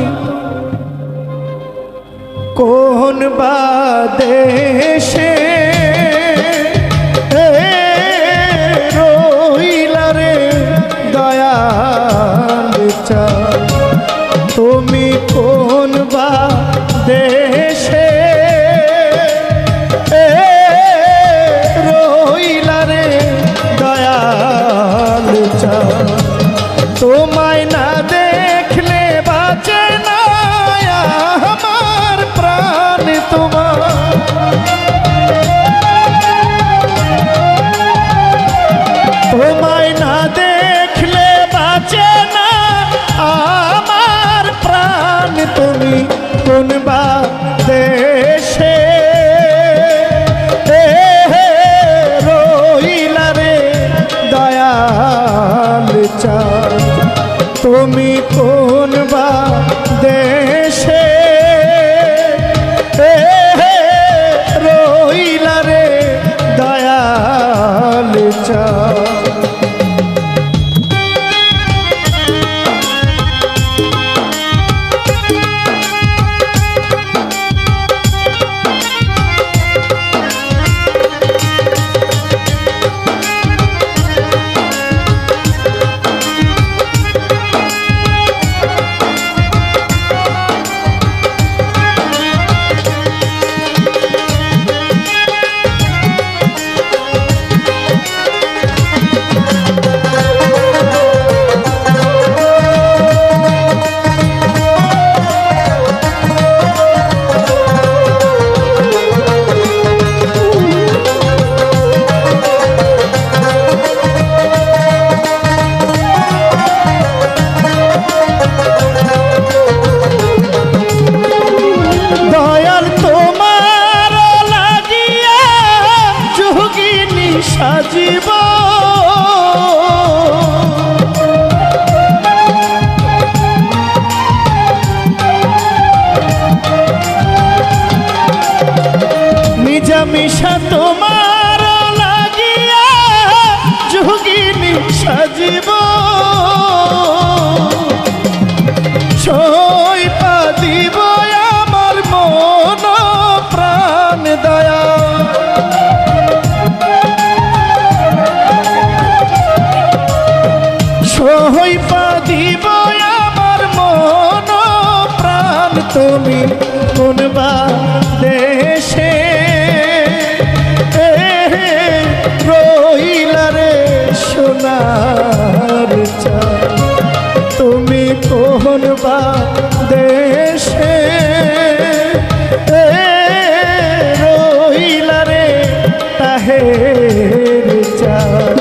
কোন বা দেশে রইলা রে দয়াল চাঁদ, তুমি কোন বা দেশে রইলা রে দয়াল চাঁদ, তোমায় না দেখলে বাঁচে না আমার প্রাণ তোমার, তোমায় না দেখলে বাঁচে না আমার প্রাণ, তুমি কোন বা দেশে রইলা রে দয়াল চাঁদ, তুমি কোন বা দেশে রইলা রে দয়াল চাঁদ। সাজিব নিজামিশা তোমার লাগিয়া যোগিনী সাজিব ছয়পা দিব আমার মন প্রাণ দয়া ছয়পা দিব আমার মন প্রাণ তুমি কোন বা দেশে রইলা রে সোনার চাঁদ তুমি কোন বা দেশে রইলা রে তাহের চাঁদ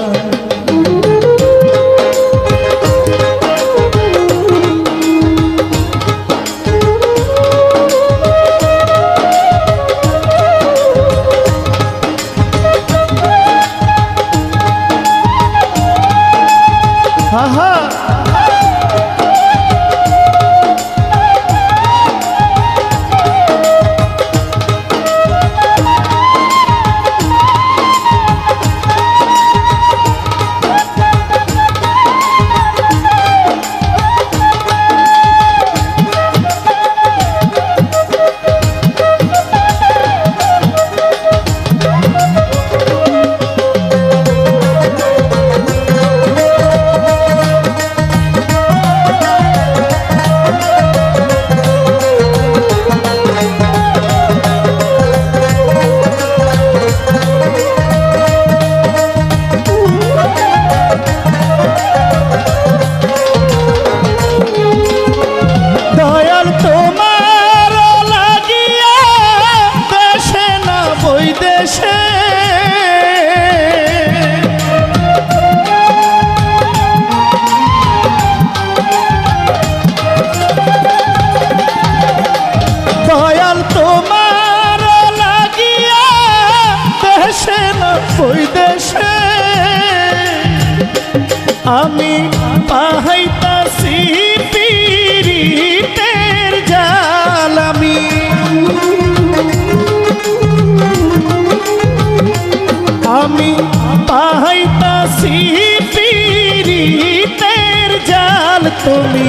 তুমি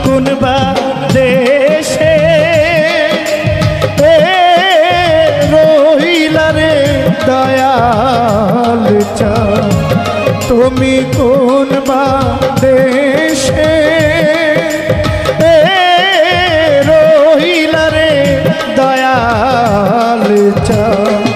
কোন বা দেশে রহিলা রে দয়াল চাঁদ তুমি কোন বা দেশে রহিলা রে দয়াল চাঁদ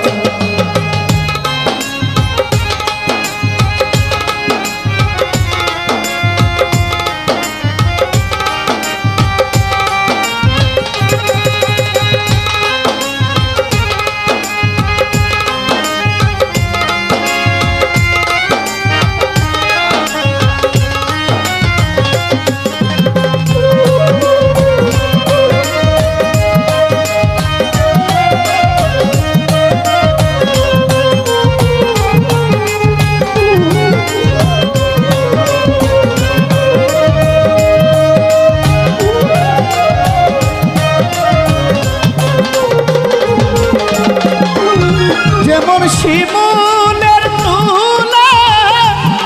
শিমুলের তুলা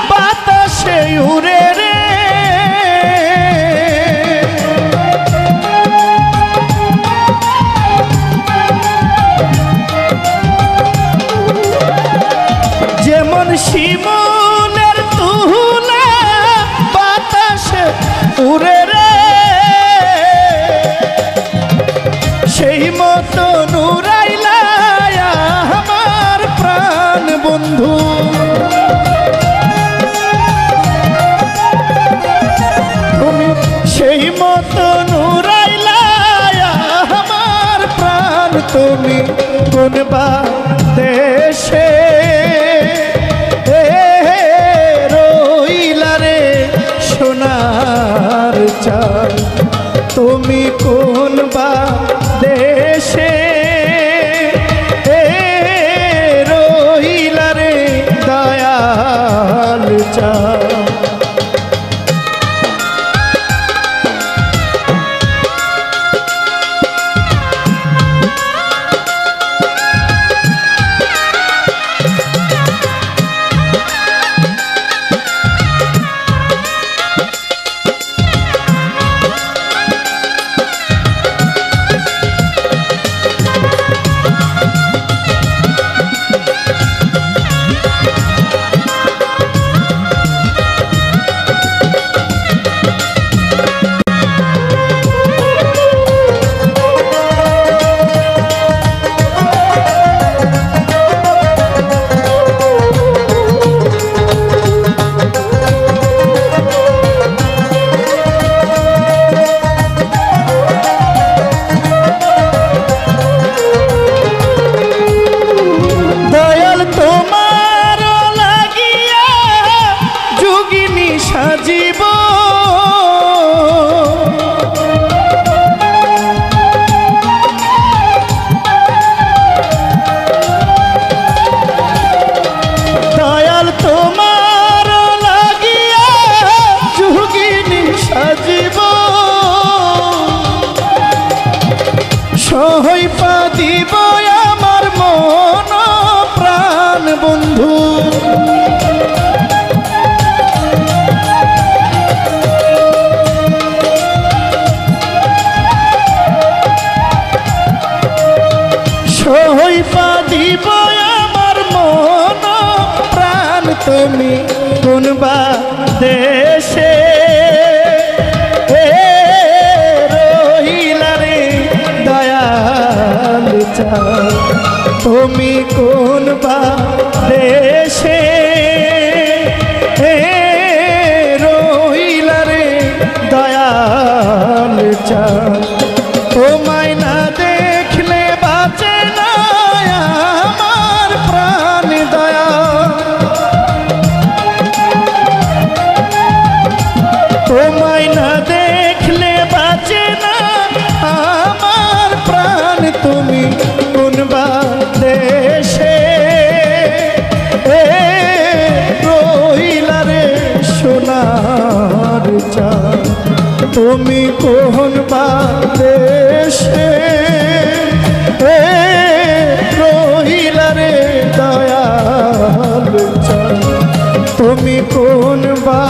বাতাসে উড়ে রে যেমন শিমুলের তুলা বাতাসে উড়ে রে সেই মতো নুরাইলা বন্ধু তুমি সেই মতো নুরাইলা আমার প্রাণ তুমি কোন বা দেশে রইলা রে সোনার চাঁদ তুমি কোন বা দেশে দয়াল চাঁদ সাজিব দয়াল তোমার লাগিয়া যোগিনী সাজিব সহইপা দিব আমার মন প্রাণ বন্ধু সহইপা দিব আমার মন প্রাণ তুমি কোন বা দেশে রহিলা রে দয়াল চাঁদ তুমি কোন বা দেশে রহিলা রে দয়াল চাঁদ তোমায় না দেখলে বাঁচে না আমার প্রাণ দয়া তোমায় না দেখলে বাঁচে না আমার প্রাণ তুমি কোন বা দেশে রহিলা রে সোনার চাঁদ তুমি কোন বা দেশে রহিলা রে দয়াল চাঁদ তুমি কোন বা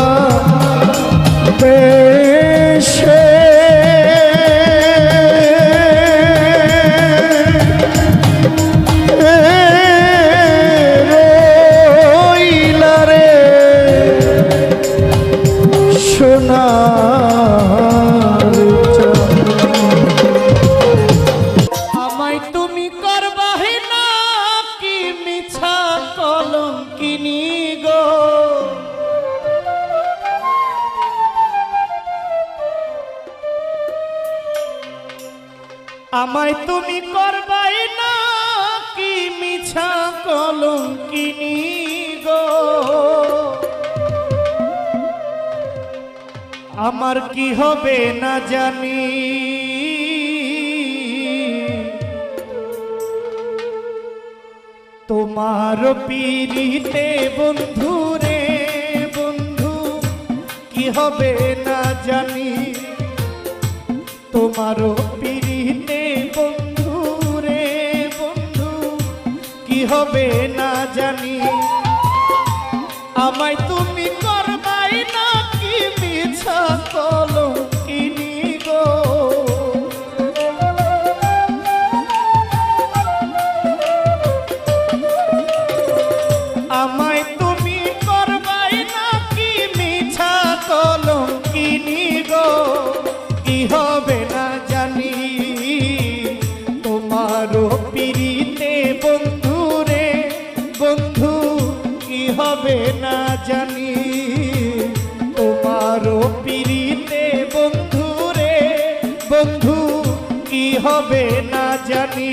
আমায় তুমি করবাই না কি মিছা কলঙ্কিনী গো, আমার কি হবে না জানি। তোমার পীড়িতে বন্ধু রে বন্ধু কি হবে না জানি, তোমার পীড়িতে বন্ধু রে বন্ধু কি হবে না জানি। আমায় তুমি করবাই না কি মিছা কলঙ্কিনী গো, আমায় তুমি করবাই না কি মিছা কলঙ্কিনী গো, কি হবে না জানি। তোমারও পীড়িতে বন্ধু রে বন্ধু কি হবে না জানি, তোমারও পীড়িতে বন্ধু রে বন্ধু কি হবে না জানি।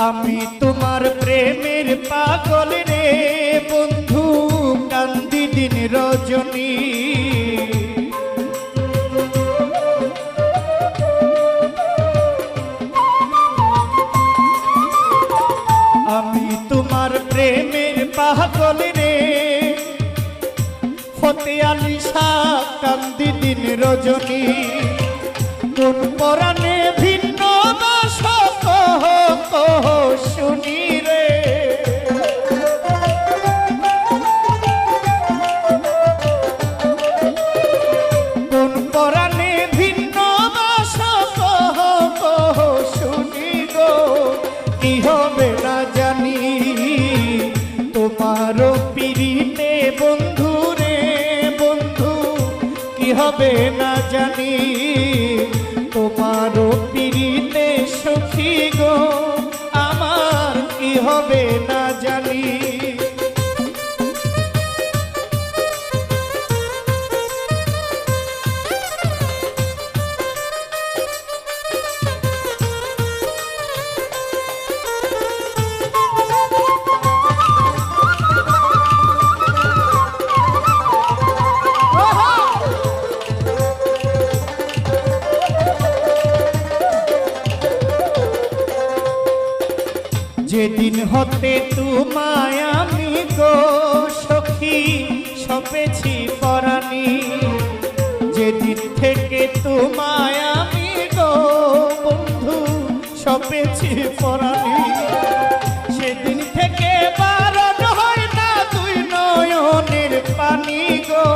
আমি তোমার প্রেমের পাগল রে বন্ধু, কান্দি দিন রজনী। আমি তোমার প্রেমের পাগল রে ফতে আলী শাহ, কান্দি দিন রজনী। কোন পরাণে ভিন্ন বাস কহ কহ শুনি রে, কোন পরাণে ভিন্ন বাস কহ কহ শুনি গো, কি হবে না জানি। তোমারও পীড়িতে বন্ধু রে বন্ধু কি হবে না জানি, তোমারও পীড়িতে সখী গো আমার কি হবে না জানি। যেদিন হতে তোমায় আমি গো সখী সপেছি পরাণী, যেদিন থেকে তোমায় আমি গো বন্ধু সপেছি পরাণী, সেদিন থেকে বারণ হয় না দুই নয়নের পানি গো।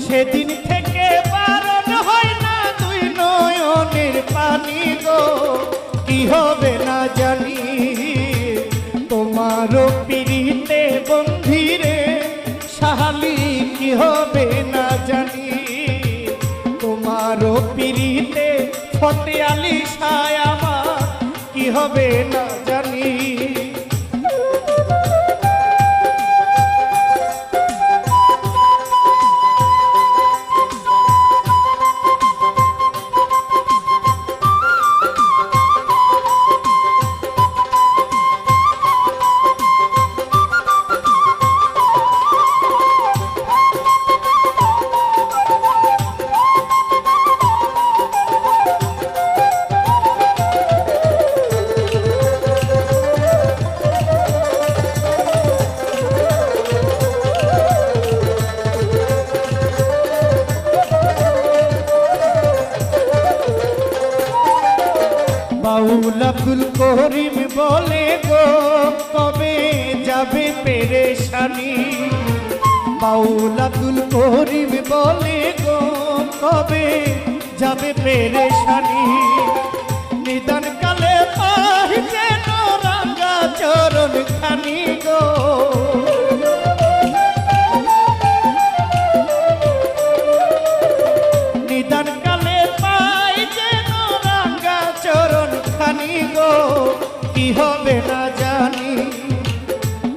সেদিন থেকে বারণ হয় না দুই নয়নের পানি গো, কি হবে না জানি। তোমারও পীড়িতে বন্ধিরে সাহালি কি হবে না জানি, তোমারও পীড়িতে ফতে আলী শাহ আমার কি হবে না জানি। বাউল আব্দুল করিম বলে গো কবে যাবে পেরেশানি। বাউল আব্দুল করিম বলে গো কবে যাবে পেরেশানি। নিদান কালে পাই যেন রাঙ্গা চরণ খানি গো। নিদান কালে পাই যেন রাঙ্গা চরণ খানি গো। কি হবে না জানি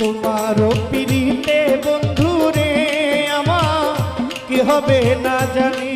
তোমারও পিড়িতে বন্ধু রে আমার, কি হবে না জানি।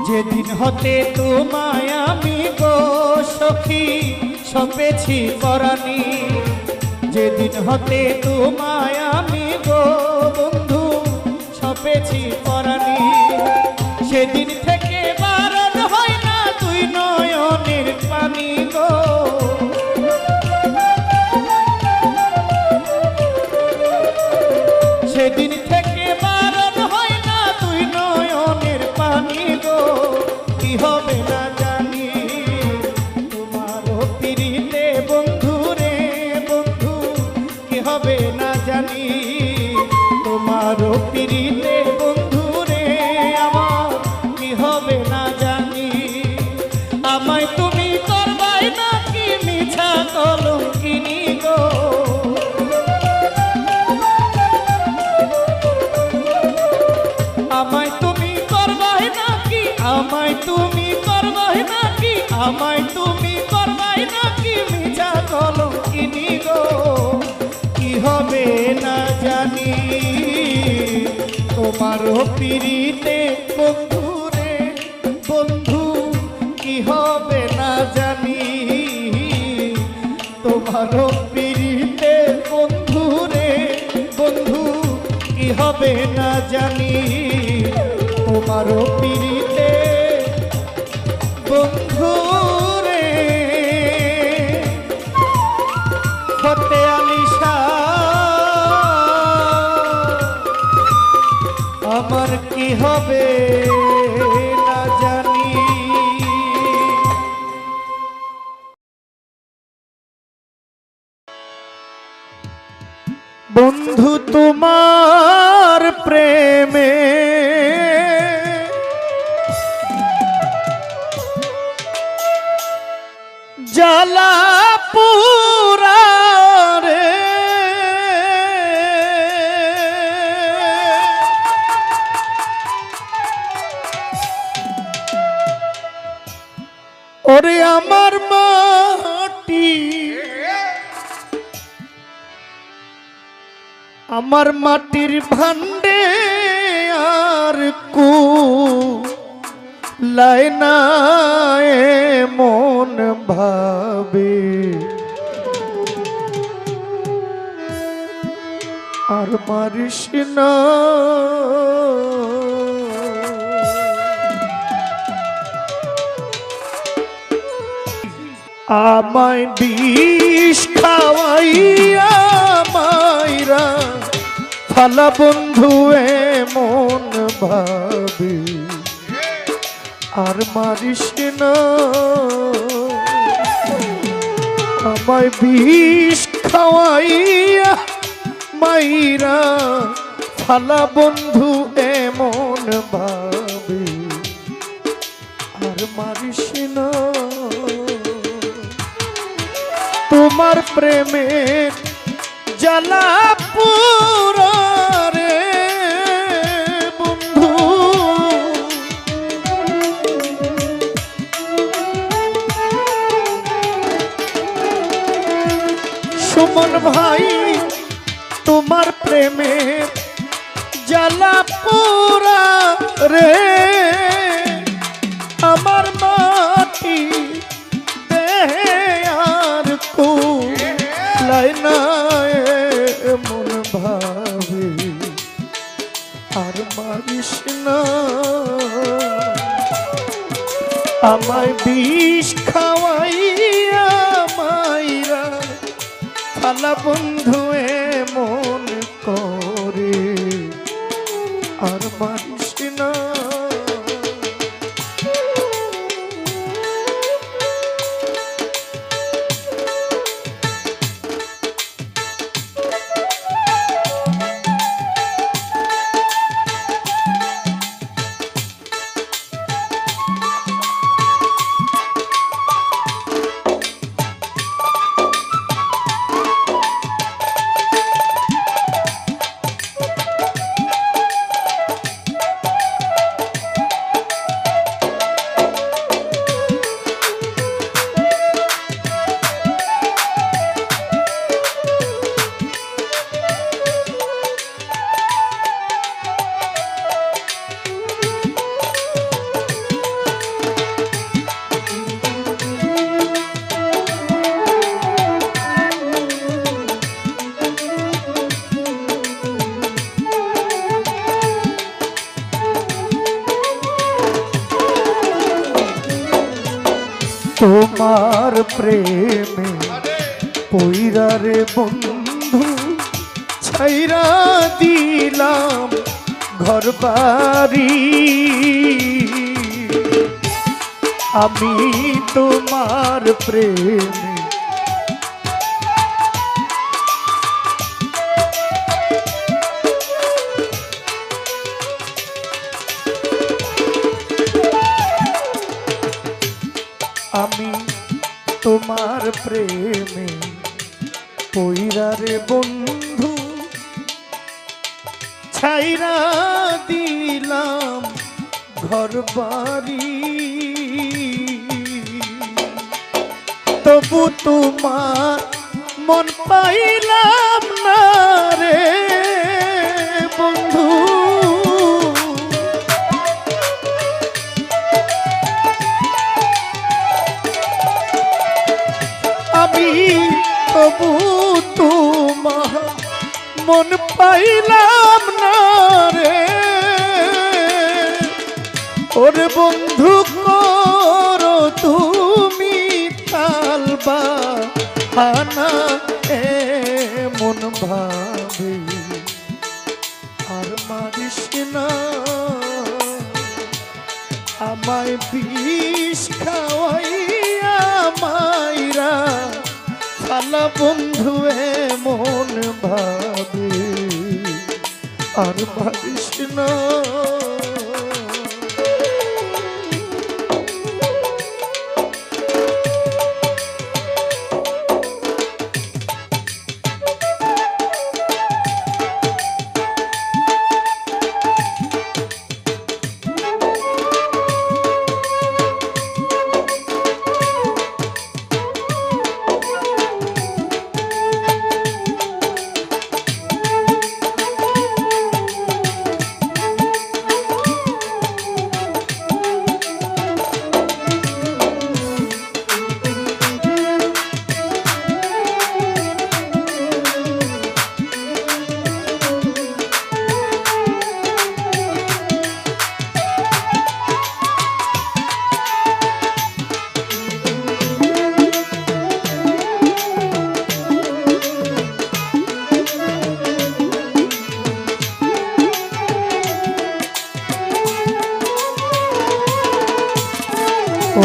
যেদিন হতে তোমায় আমি গো সখী সপেছি পরাণী। যেদিন হতে তোমায় আমি গো বন্ধু সপেছি পরাণী। সেদিন থেকে বারণ হয় না তুই নয়নের পানি গো। সেদিন থেকে বারণ হয় না তুই নয়নের পানি গো। কি হবে না জানি তোমারও পিড়িতে বন্ধু রে বন্ধু, কি হবে না জানি তোমারও পিড়িতে বন্ধু রে আমার, কি হবে না জানি। আমায় তুমি করবাই নাকি মিছা কলঙ্কিনী গো। আমায় তুমি করবাই নাকি, আমায় তুমি করবাই নাকি, আমায় তুমি করবাই নাকি মিছা কলঙ্কিনী গো। কি হবে না জানি তোমারও পিড়িতে বন্ধু রে বন্ধু, কি হবে না জানি তোমারও পিড়িতে বন্ধু রে বন্ধু, কি হবে না জানি তোমারও পিড়িতে বন্ধু রে। ফতে আলী শাহ আমার কি হবে না জানি। বন্ধু তোমার প্রেমে জ্বালা পুরা রে। ওরে আমার মাটি, আমার মাটির ভান্ডে আর কু লাইনা মন ভাবে। আর মারিস না আমায় বিষ খাওয়াইয়া মাইরা ফালা বন্ধু এমন ভাবে। আর মারিস না আমায় বিষ খাওয়াইয়া মাইরা ফালা বন্ধু এমন ভাবে। আর মারিস না তোমার প্রেমের জ্বালা পুরা রে বন্ধু। সুমন ভাই তোমার প্রেমের জ্বালা পুরা রে। আমার মাটি দেহে আর কু লাইনা মন ভাবে। আর মারিস না, আমায় বিষ খাওয়াইয়া মাইরা ফালা বন্ধু এমন করে, আর মারিস না। তোমার প্রেমে পইরা রে বন্ধু ছাইরা দিলাম ঘর বাড়ি, আমি তোমার প্রেমে আমি তোমার প্রেমে পইরা রে বন্ধু ছাইরা দিলাম ঘর বাড়ি, তবু তোমার মন পাইলাম না রে বন্ধু, আমি তবু তোমার মন পাইলাম না রে, ওরে বন্ধু করো তুমি তালবা হানা এমন ভাবে, আর মারিস না, আমায় বিষ খাওয়াইয়া মাইরা ফালা বন্ধু এমন ভাবে, আর মারিস না।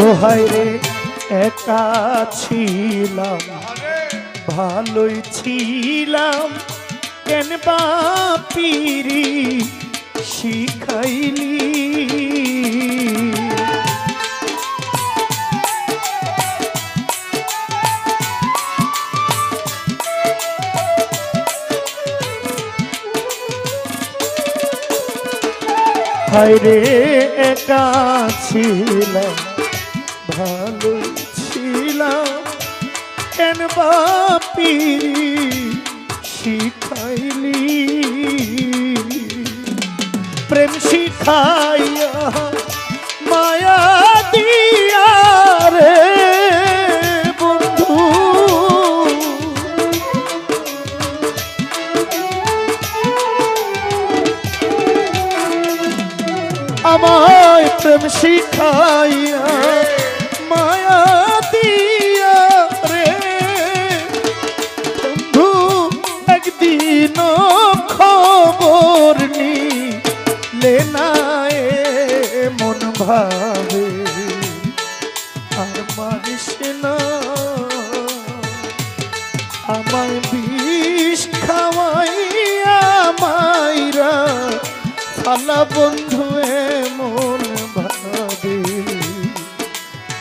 ও হায় রে একা ছিলাম ভালোই ছিলাম, কেন বাপিরি শিখাইলি, হায় রে একা ছিলাম ভালো ছিলাম, কেন বাপিরি শিখাইলি, প্রেম শিখাইয়া মায়া দিয়া রে বন্ধু, আমায় প্রেম শিখাইয়া মায়া দিয়া রে বন্ধু একদিন খবর নিলে না মন ভাবে আর মারিস না আমায় বিষ খাওয়াইয়া মাইরা ফালা বন্ধু মন ভাবে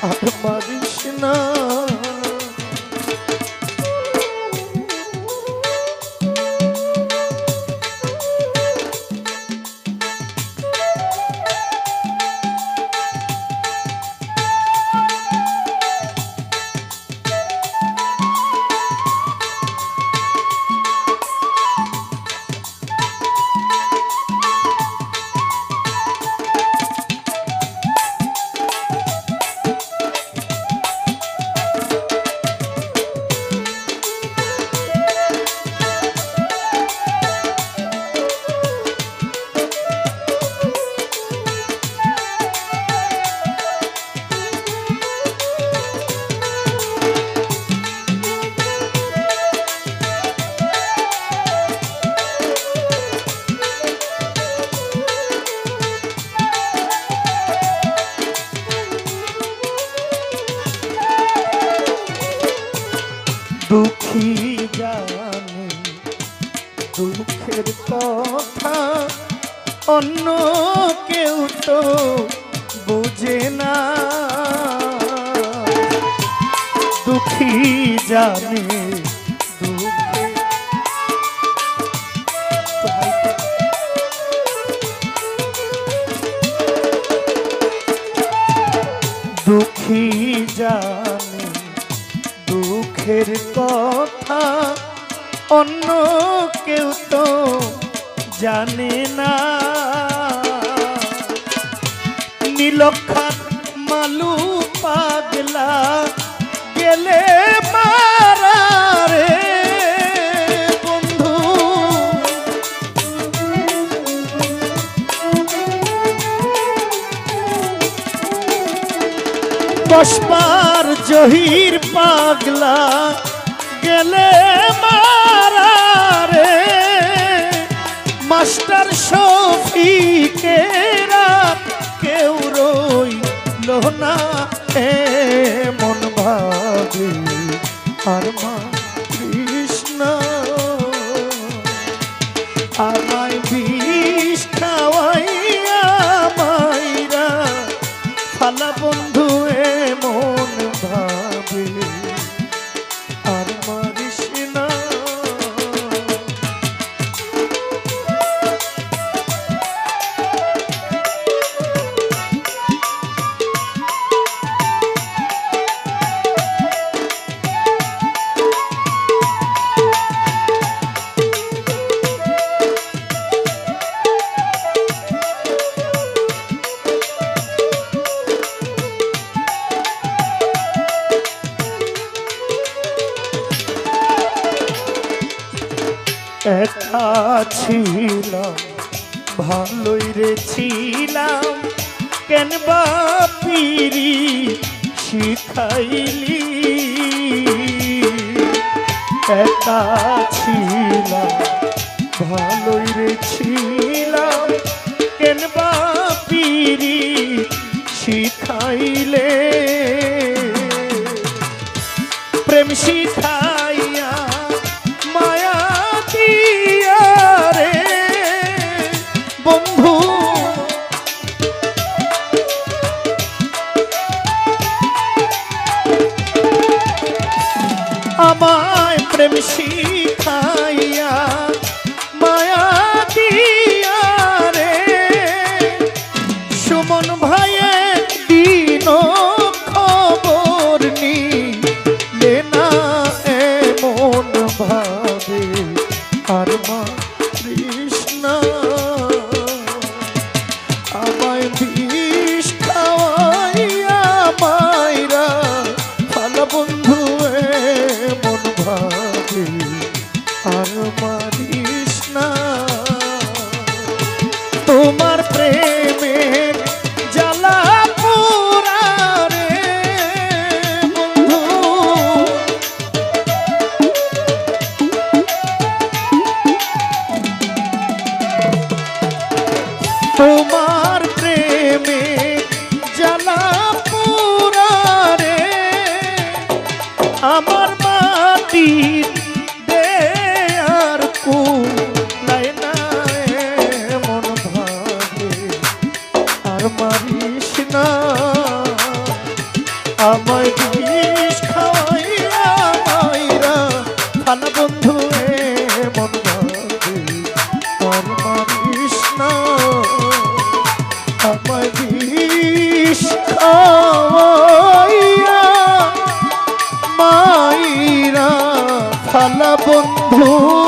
আর মারিস না দুঃখী জানে দুঃখের কথা অন্য কেউ তো বুঝে না দুঃখী জানে দুঃখের দুঃখী জানে দুঃখের কথা অন্য কেউ তো জানে না নীলক্ষার মালু পাগলা গেলে মারা রে বন্ধু বসবার জহির পাগলা গেলে মারা রে মাস্টার শফিকেরা কেউ রইল না মন ভাবে আর মা কৃষ্ণ আমায় বিষ খাওয়াইয়া মাইরা ফালা বন্ধু মন ভাবে আর মারিস না একা ছিলাম ভালোই রে ছিলাম কেন বাপিরি শিখাইলি একা ছিলাম ভালোই রে ছিলাম কেন বাপিরি শিখাইলে প্রেম শিখাইয়া মায়া দিয়া রে বন্ধু আমায় প্রেম শিখাইয়া মায়া দিয়া দিন দে আর কুলাই না এমন ভাবে আর মারিস না আমায় বিষ খাওয়াইয়া মাইরা ভালো বন্ধু এমন ভাবে আর মারিস না আমায় বিষ খাওয়াইয়া মাইরা ভালো বন্ধু